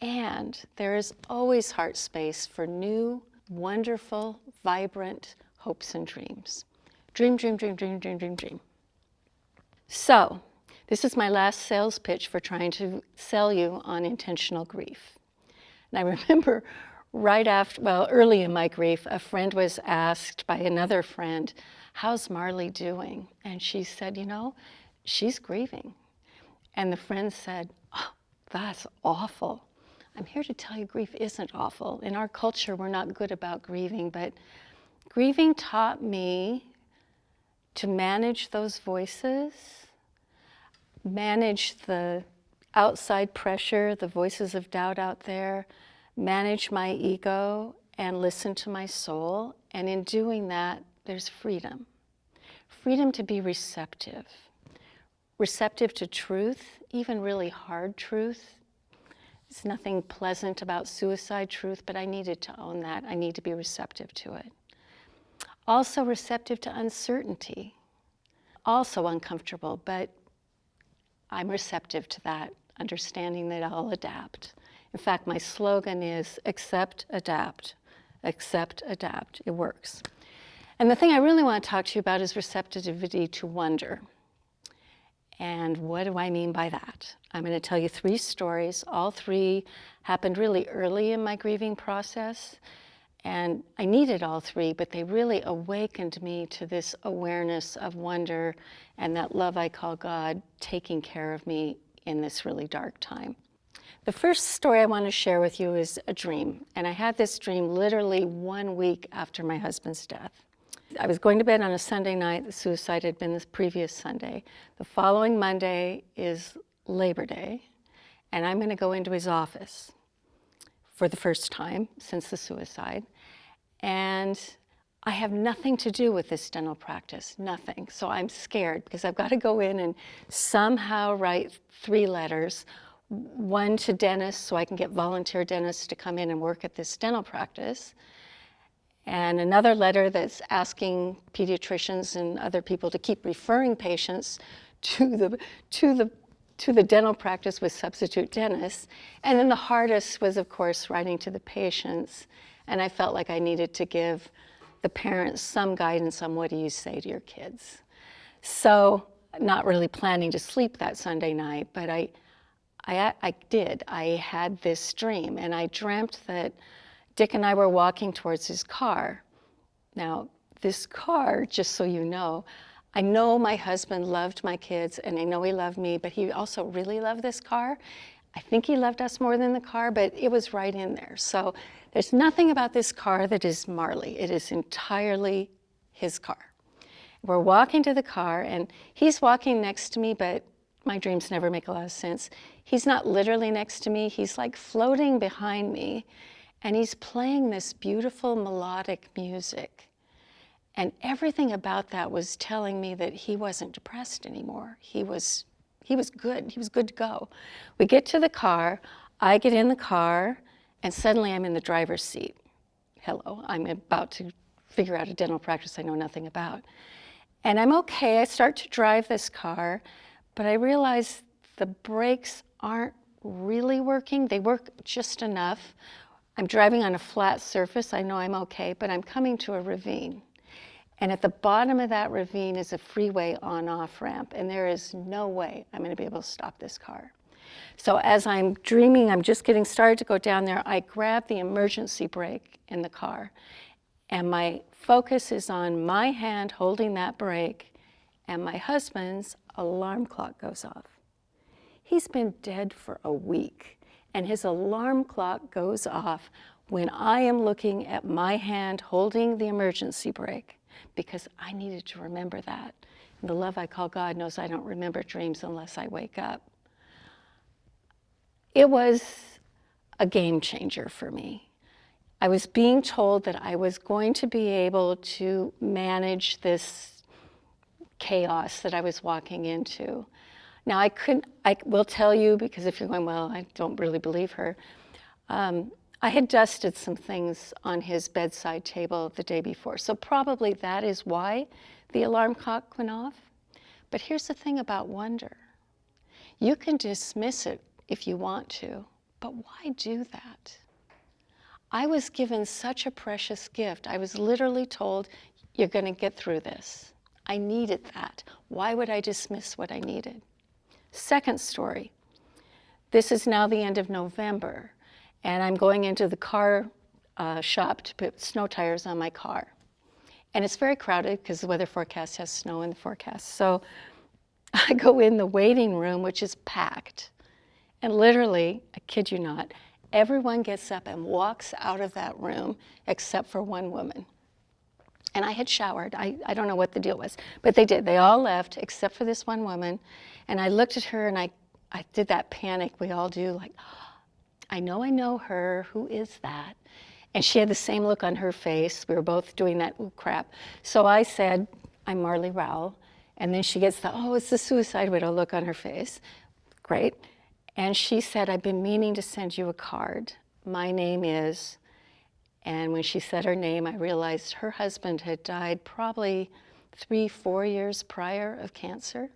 and there is always heart space for new, wonderful, vibrant hopes and dreams. Dream, dream, dream, dream, dream, dream, dream. So, this is my last sales pitch for trying to sell you on intentional grief. And I remember right after, well, early in my grief, a friend was asked by another friend, how's Marley doing? And she said, you know, she's grieving. And the friend said, oh, that's awful. I'm here to tell you grief isn't awful. In our culture, we're not good about grieving, but grieving taught me to manage those voices, manage the outside pressure, the voices of doubt out there, manage my ego and listen to my soul. And in doing that, there's freedom. Freedom to be receptive. Receptive to truth, even really hard truth. There's nothing pleasant about suicide truth, but I needed to own that. I need to be receptive to it. Also receptive to uncertainty. Also uncomfortable, but I'm receptive to that, understanding that I'll adapt In fact, my slogan is accept, adapt, accept, adapt. It works. And the thing I really want to talk to you about is receptivity to wonder. And what do I mean by that? I'm going to tell you 3 stories. All 3 happened really early in my grieving process. And I needed all 3, but they really awakened me to this awareness of wonder and that love I call God taking care of me in this really dark time. The first story I want to share with you is a dream. And I had this dream literally 1 week after my husband's death. I was going to bed on a Sunday night. The suicide had been the previous Sunday. The following Monday is Labor Day, and I'm going to go into his office for the first time since the suicide. And I have nothing to do with this dental practice, nothing. So I'm scared because I've got to go in and somehow write 3 letters, one to dentists so I can get volunteer dentists to come in and work at this dental practice, and another letter that's asking pediatricians and other people to keep referring patients to the dental practice with substitute dentists. And then the hardest was, of course, writing to the patients. And I felt like I needed to give the parents some guidance on what do you say to your kids. So not really planning to sleep that Sunday night, but I did. I had this dream, and I dreamt that Dick and I were walking towards his car. Now, this car, just so you know, I know my husband loved my kids, and I know he loved me, but he also really loved this car. I think he loved us more than the car, but it was right in there. So there's nothing about this car that is Marley. It is entirely his car. We're walking to the car, and he's walking next to me, but my dreams never make a lot of sense. He's not literally next to me. He's like floating behind me. And he's playing this beautiful melodic music. And everything about that was telling me that he wasn't depressed anymore. He was good. He was good to go. We get to the car. I get in the car, and suddenly I'm in the driver's seat. Hello, I'm about to figure out a dental practice I know nothing about. And I'm okay. I start to drive this car, but I realize the brakes aren't really working. They work just enough. I'm driving on a flat surface. I know I'm okay, but I'm coming to a ravine. And at the bottom of that ravine is a freeway on-off ramp, and there is no way I'm going to be able to stop this car. So as I'm dreaming, I'm just getting started to go down there, I grab the emergency brake in the car, and my focus is on my hand holding that brake, and my husband's alarm clock goes off. He's been dead for a week. And his alarm clock goes off when I am looking at my hand holding the emergency brake, because I needed to remember that. And the love I call God knows I don't remember dreams unless I wake up. It was a game changer for me. I was being told that I was going to be able to manage this chaos that I was walking into. Now, I will tell you, because if you're going, well, I don't really believe her, I had dusted some things on his bedside table the day before. So probably that is why the alarm clock went off. But here's the thing about wonder. You can dismiss it if you want to, but why do that? I was given such a precious gift. I was literally told, you're going to get through this. I needed that. Why would I dismiss what I needed? Second story. This is now the end of November, and I'm going into the car shop to put snow tires on my car. And it's very crowded because the weather forecast has snow in the forecast. So I go in the waiting room, which is packed. And literally, I kid you not, everyone gets up and walks out of that room except for one woman. And I had showered. I don't know what the deal was, but they did. They all left except for this one woman. And I looked at her and I did that panic we all do, like, I know her, who is that? And she had the same look on her face. We were both doing that, ooh, crap. So I said, I'm Marley Rowell. And then she gets the, oh, it's the suicide widow look on her face. Great. And she said, I've been meaning to send you a card. My name is, and when she said her name, I realized her husband had died probably 3-4 years prior of cancer.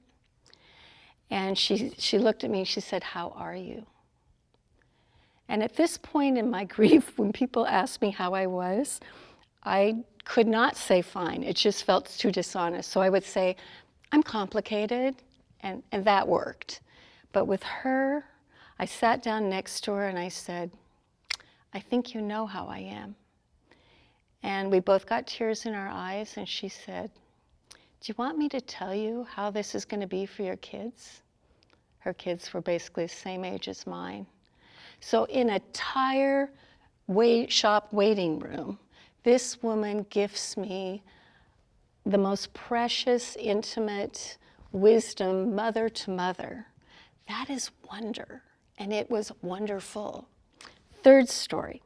And she looked at me and she said, how are you? And at this point in my grief, when people asked me how I was, I could not say fine. It just felt too dishonest. So I would say, I'm complicated, and that worked. But with her, I sat down next to her and I said, I think you know how I am. And we both got tears in our eyes, and she said, do you want me to tell you how this is going to be for your kids? Her kids were basically the same age as mine. So in a tire shop waiting room, this gift gifts me the most precious, intimate wisdom, mother to mother. That is wonder, and it was wonderful. Third story,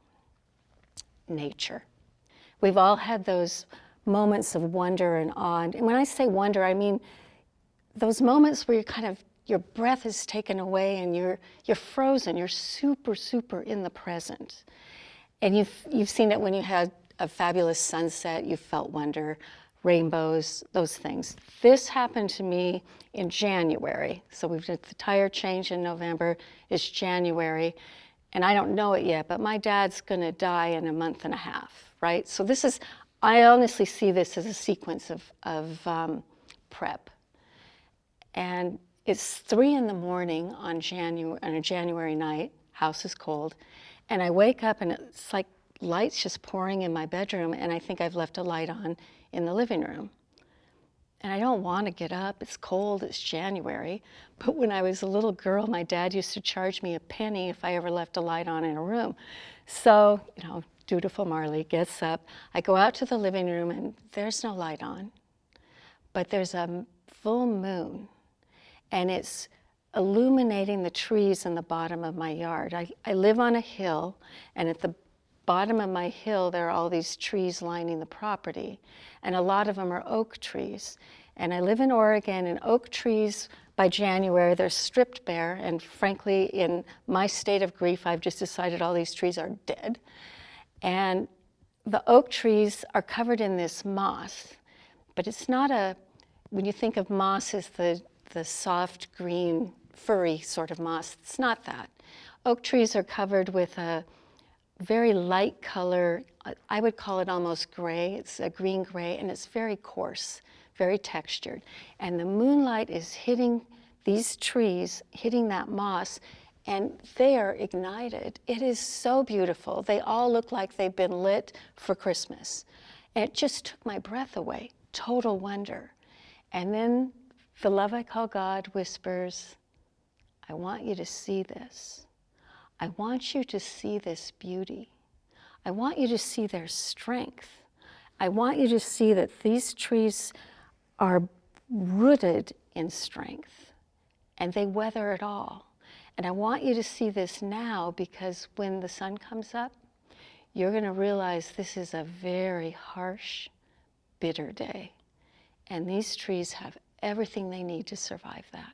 nature. We've all had those moments of wonder and awe. And when I say wonder, I mean those moments where your breath is taken away and you're frozen. You're super, super in the present. And you've seen it when you had a fabulous sunset. You felt wonder, rainbows, those things. This happened to me in January. So we've did the tire change in November. It's January. And I don't know it yet, but my dad's going to die in a month and a half, right? So I honestly see this as a sequence of prep. And it's 3 a.m. on a January night, house is cold, and I wake up and it's like lights just pouring in my bedroom, and I think I've left a light on in the living room. And I don't want to get up, it's cold, it's January, but when I was a little girl, my dad used to charge me a penny if I ever left a light on in a room. So, dutiful Marley gets up, I go out to the living room and there's no light on, but there's a full moon, and it's illuminating the trees in the bottom of my yard. I live on a hill, and at the bottom of my hill there are all these trees lining the property, and a lot of them are oak trees. And I live in Oregon, and oak trees by January, they're stripped bare, and frankly, in my state of grief, I've just decided all these trees are dead. And the oak trees are covered in this moss, but it's not when you think of moss as the soft green furry sort of moss, it's not that. Oak trees are covered with a very light color, I would call it almost gray. It's a green gray, and it's very coarse, very textured. And the moonlight is hitting these trees, hitting that moss, and they are ignited. It is so beautiful. They all look like they've been lit for Christmas. And it just took my breath away, total wonder. And then the love I call God whispers, I want you to see this. I want you to see this beauty. I want you to see their strength. I want you to see that these trees are rooted in strength, and they weather it all. And I want you to see this now, because when the sun comes up, you're going to realize this is a very harsh, bitter day. And these trees have everything they need to survive that.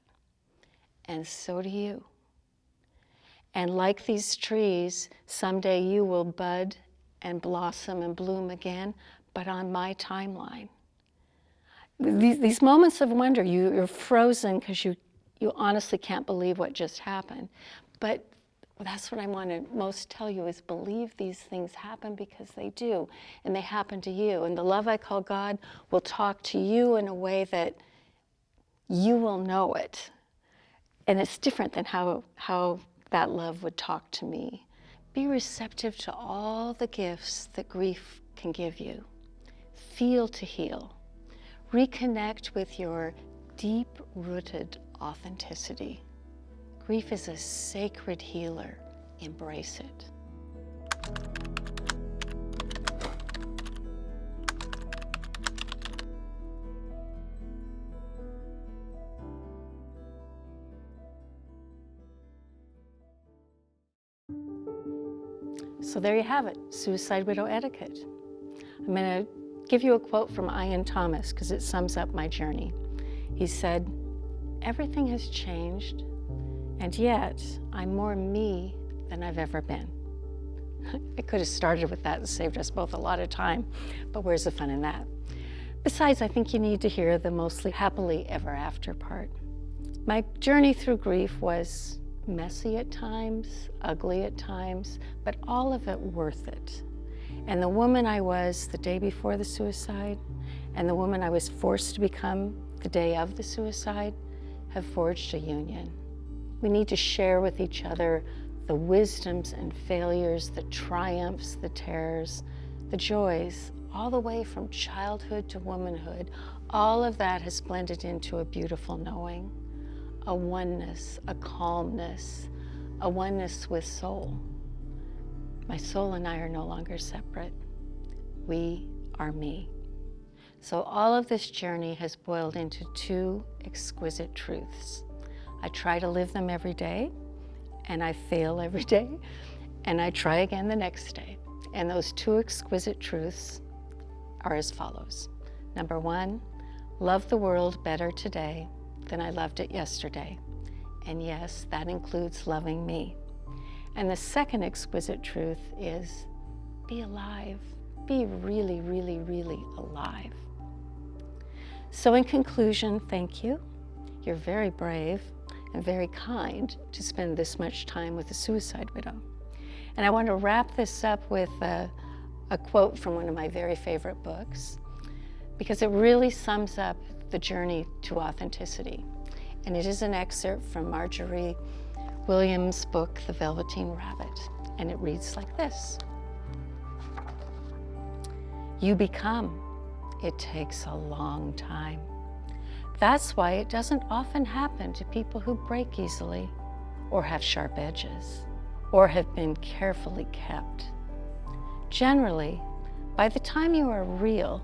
And so do you. And like these trees, someday you will bud and blossom and bloom again, but on my timeline. These moments of wonder, you're frozen because you honestly can't believe what just happened. But that's what I want to most tell you, is believe these things happen, because they do, and they happen to you. And the love I call God will talk to you in a way that you will know it. And it's different than how that love would talk to me. Be receptive to all the gifts that grief can give you. Feel to heal. Reconnect with your deep-rooted authenticity. Grief is a sacred healer. Embrace it. So there you have it, Suicide Widow Etiquette. I'm going to give you a quote from Ian Thomas, because it sums up my journey. He said, "Everything has changed, and yet I'm more me than I've ever been." I could have started with that and saved us both a lot of time, but where's the fun in that? Besides, I think you need to hear the mostly happily ever after part. My journey through grief was messy at times, ugly at times, but all of it worth it. And the woman I was the day before the suicide and the woman I was forced to become the day of the suicide have forged a union. We need to share with each other the wisdoms and failures, the triumphs, the terrors, the joys, all the way from childhood to womanhood. All of that has blended into a beautiful knowing, a oneness, a calmness, a oneness with soul. My soul and I are no longer separate. We are me. So all of this journey has boiled into two exquisite truths. I try to live them every day, and I fail every day, and I try again the next day. And those two exquisite truths are as follows. Number one, love the world better today than I loved it yesterday. And yes, that includes loving me. And the second exquisite truth is be alive. Be really, really, really alive. So in conclusion, thank you. You're very brave and very kind to spend this much time with a suicide widow. And I want to wrap this up with a quote from one of my very favorite books, because it really sums up the journey to authenticity. And it is an excerpt from Marjorie Williams' book, The Velveteen Rabbit. And it reads like this. You become. It takes a long time. That's why it doesn't often happen to people who break easily, or have sharp edges, or have been carefully kept. Generally, by the time you are real,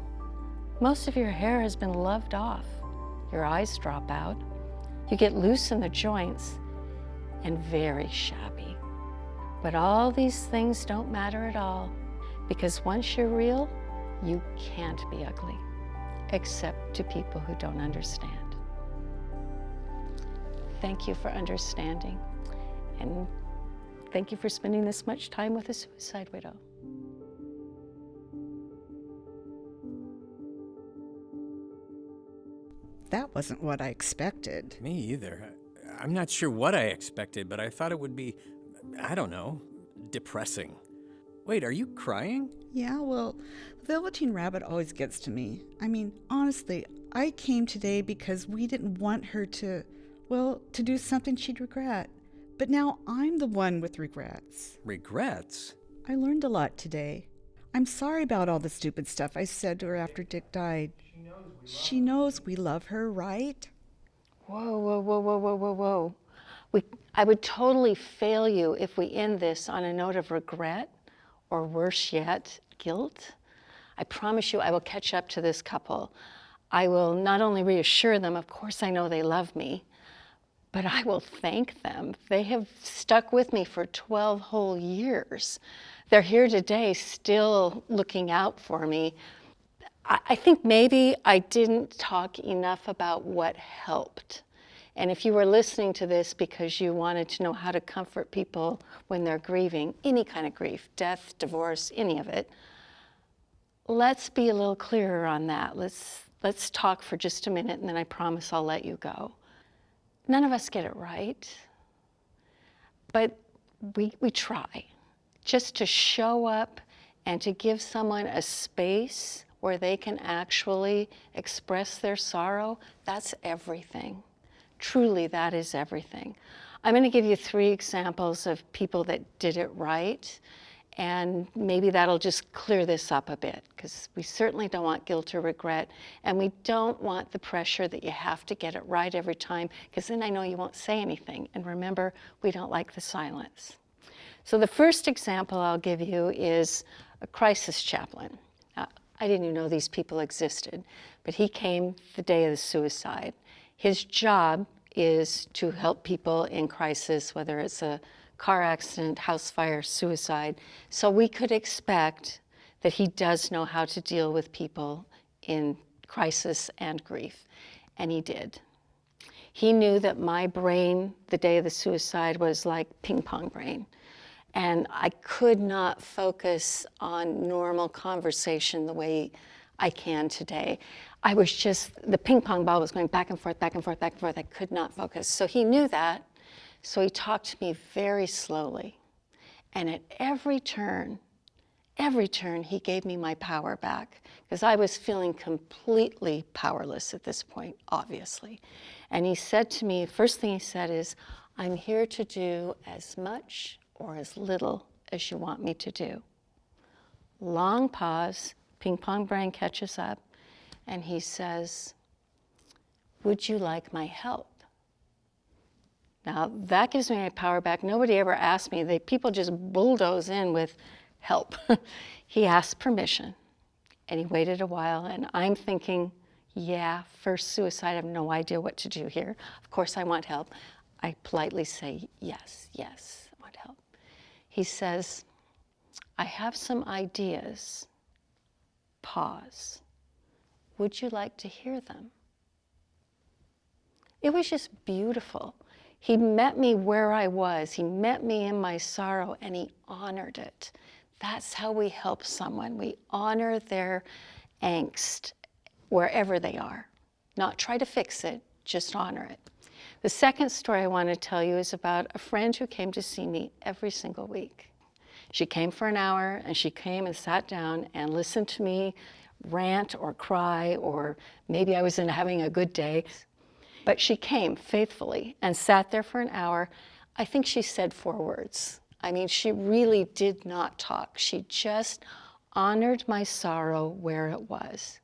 most of your hair has been loved off, your eyes drop out, you get loose in the joints, and very shabby. But all these things don't matter at all, because once you're real, you can't be ugly, except to people who don't understand. Thank you for understanding, and thank you for spending this much time with a suicide widow. That wasn't what I expected. Me either. I'm not sure what I expected, but I thought it would be, I don't know, depressing. Wait, are you crying? Yeah, well, the Velveteen Rabbit always gets to me. I mean, honestly, I came today because we didn't want her to do something she'd regret. But now I'm the one with regrets. Regrets? I learned a lot today. I'm sorry about all the stupid stuff I said to her after Dick died. She knows we love her, right? Whoa, whoa, whoa, whoa, whoa, whoa, whoa. I would totally fail you if we end this on a note of regret, or worse yet, guilt. I promise you I will catch up to this couple. I will not only reassure them, of course I know they love me, but I will thank them. They have stuck with me for 12 whole years. They're here today still looking out for me. I think maybe I didn't talk enough about what helped. And if you were listening to this because you wanted to know how to comfort people when they're grieving, any kind of grief, death, divorce, any of it, let's be a little clearer on that. Let's talk for just a minute, and then I promise I'll let you go. None of us get it right, but we try just to show up and to give someone a space where they can actually express their sorrow. That's everything. Truly, that is everything. I'm going to give you 3 examples of people that did it right, and maybe that'll just clear this up a bit, because we certainly don't want guilt or regret, and we don't want the pressure that you have to get it right every time, because then I know you won't say anything. And remember, we don't like the silence. So the first example I'll give you is a crisis chaplain. I didn't even know these people existed, but he came the day of the suicide. His job is to help people in crisis, whether it's a car accident, house fire, suicide. So we could expect that he does know how to deal with people in crisis and grief, and he did. He knew that my brain the day of the suicide was like ping pong brain. And I could not focus on normal conversation the way I can today. I was just, the ping pong ball was going back and forth, back and forth, back and forth. I could not focus. So he knew that. So he talked to me very slowly. And at every turn, he gave me my power back, because I was feeling completely powerless at this point, obviously. And he said to me, first thing he said is, I'm here to do as much or as little as you want me to do. Long pause, ping pong brain catches up, and he says, would you like my help? Now, that gives me my power back. Nobody ever asked me. People just bulldoze in with help. He asked permission, and he waited a while, and I'm thinking, yeah, first suicide, I have no idea what to do here. Of course, I want help. I politely say, yes, I want help. He says, I have some ideas. Pause. Would you like to hear them? It was just beautiful. He met me where I was. He met me in my sorrow, and he honored it. That's how we help someone. We honor their angst wherever they are. Not try to fix it, just honor it. The second story I want to tell you is about a friend who came to see me every single week. She came for an hour, and she came and sat down and listened to me rant or cry, or maybe I was having a good day. But she came faithfully and sat there for an hour. I think she said 4 words. I mean, she really did not talk. She just honored my sorrow where it was.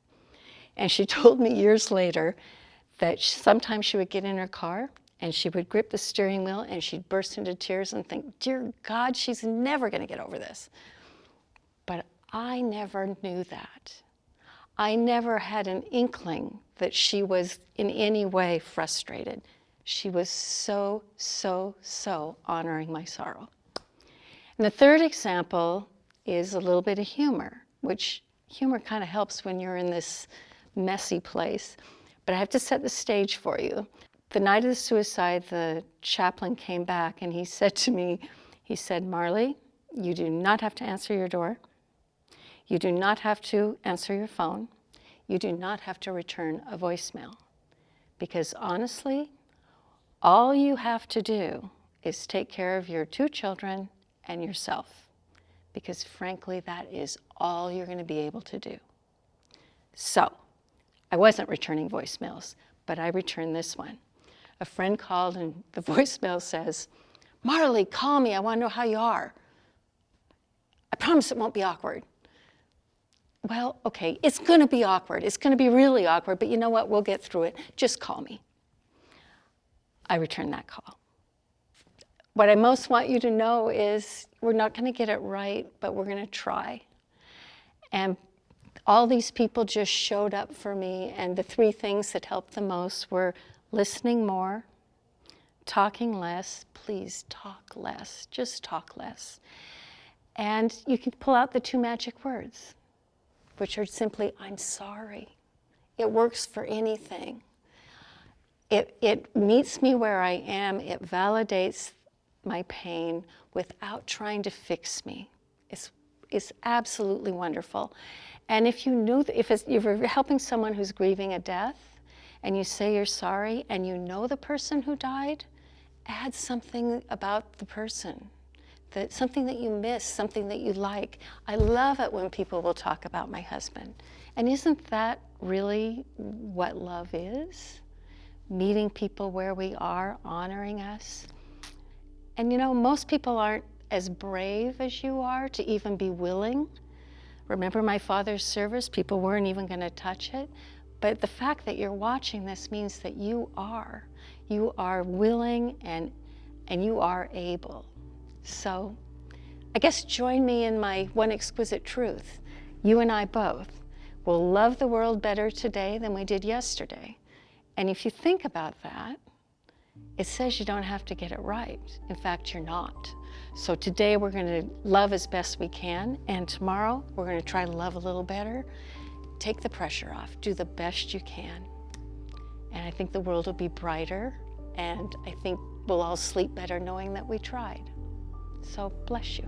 And she told me years later that sometimes she would get in her car and she would grip the steering wheel and she'd burst into tears and think, dear God, she's never going to get over this. But I never knew that. I never had an inkling that she was in any way frustrated. She was so honoring my sorrow. And the third example is a little bit of humor, which humor kind of helps when you're in this messy place. But I have to set the stage for you. The night of the suicide, the chaplain came back and he said to me, he said, Marley, you do not have to answer your door. You do not have to answer your phone. You do not have to return a voicemail. Because honestly, all you have to do is take care of your 2 children and yourself. Because frankly, that is all you're going to be able to do. So, I wasn't returning voicemails, but I returned this one. A friend called and the voicemail says, Marley, call me, I want to know how you are. I promise it won't be awkward. Well, okay, it's going to be awkward. It's going to be really awkward, but you know what? We'll get through it. Just call me. I returned that call. What I most want you to know is we're not going to get it right, but we're going to try. And all these people just showed up for me, and the 3 things that helped the most were listening more, talking less. Please talk less. Just talk less. And you can pull out the 2 magic words, which are simply, I'm sorry. It works for anything. It meets me where I am. It validates my pain without trying to fix me. It's absolutely wonderful. And if you knew, if you're helping someone who's grieving a death, and you say you're sorry, and you know the person who died, add something about the person. Something that you miss, something that you like. I love it when people will talk about my husband. And isn't that really what love is? Meeting people where we are, honoring us. And you know, most people aren't as brave as you are to even be willing. Remember my father's service? People weren't even going to touch it. But the fact that you're watching this means that you are. You are willing and you are able. So I guess join me in my one exquisite truth. You and I both will love the world better today than we did yesterday. And if you think about that, it says you don't have to get it right. In fact, you're not. So today we're going to love as best we can, and tomorrow we're going to try to love a little better. Take the pressure off. Do the best you can. And I think the world will be brighter, and I think we'll all sleep better knowing that we tried. So bless you.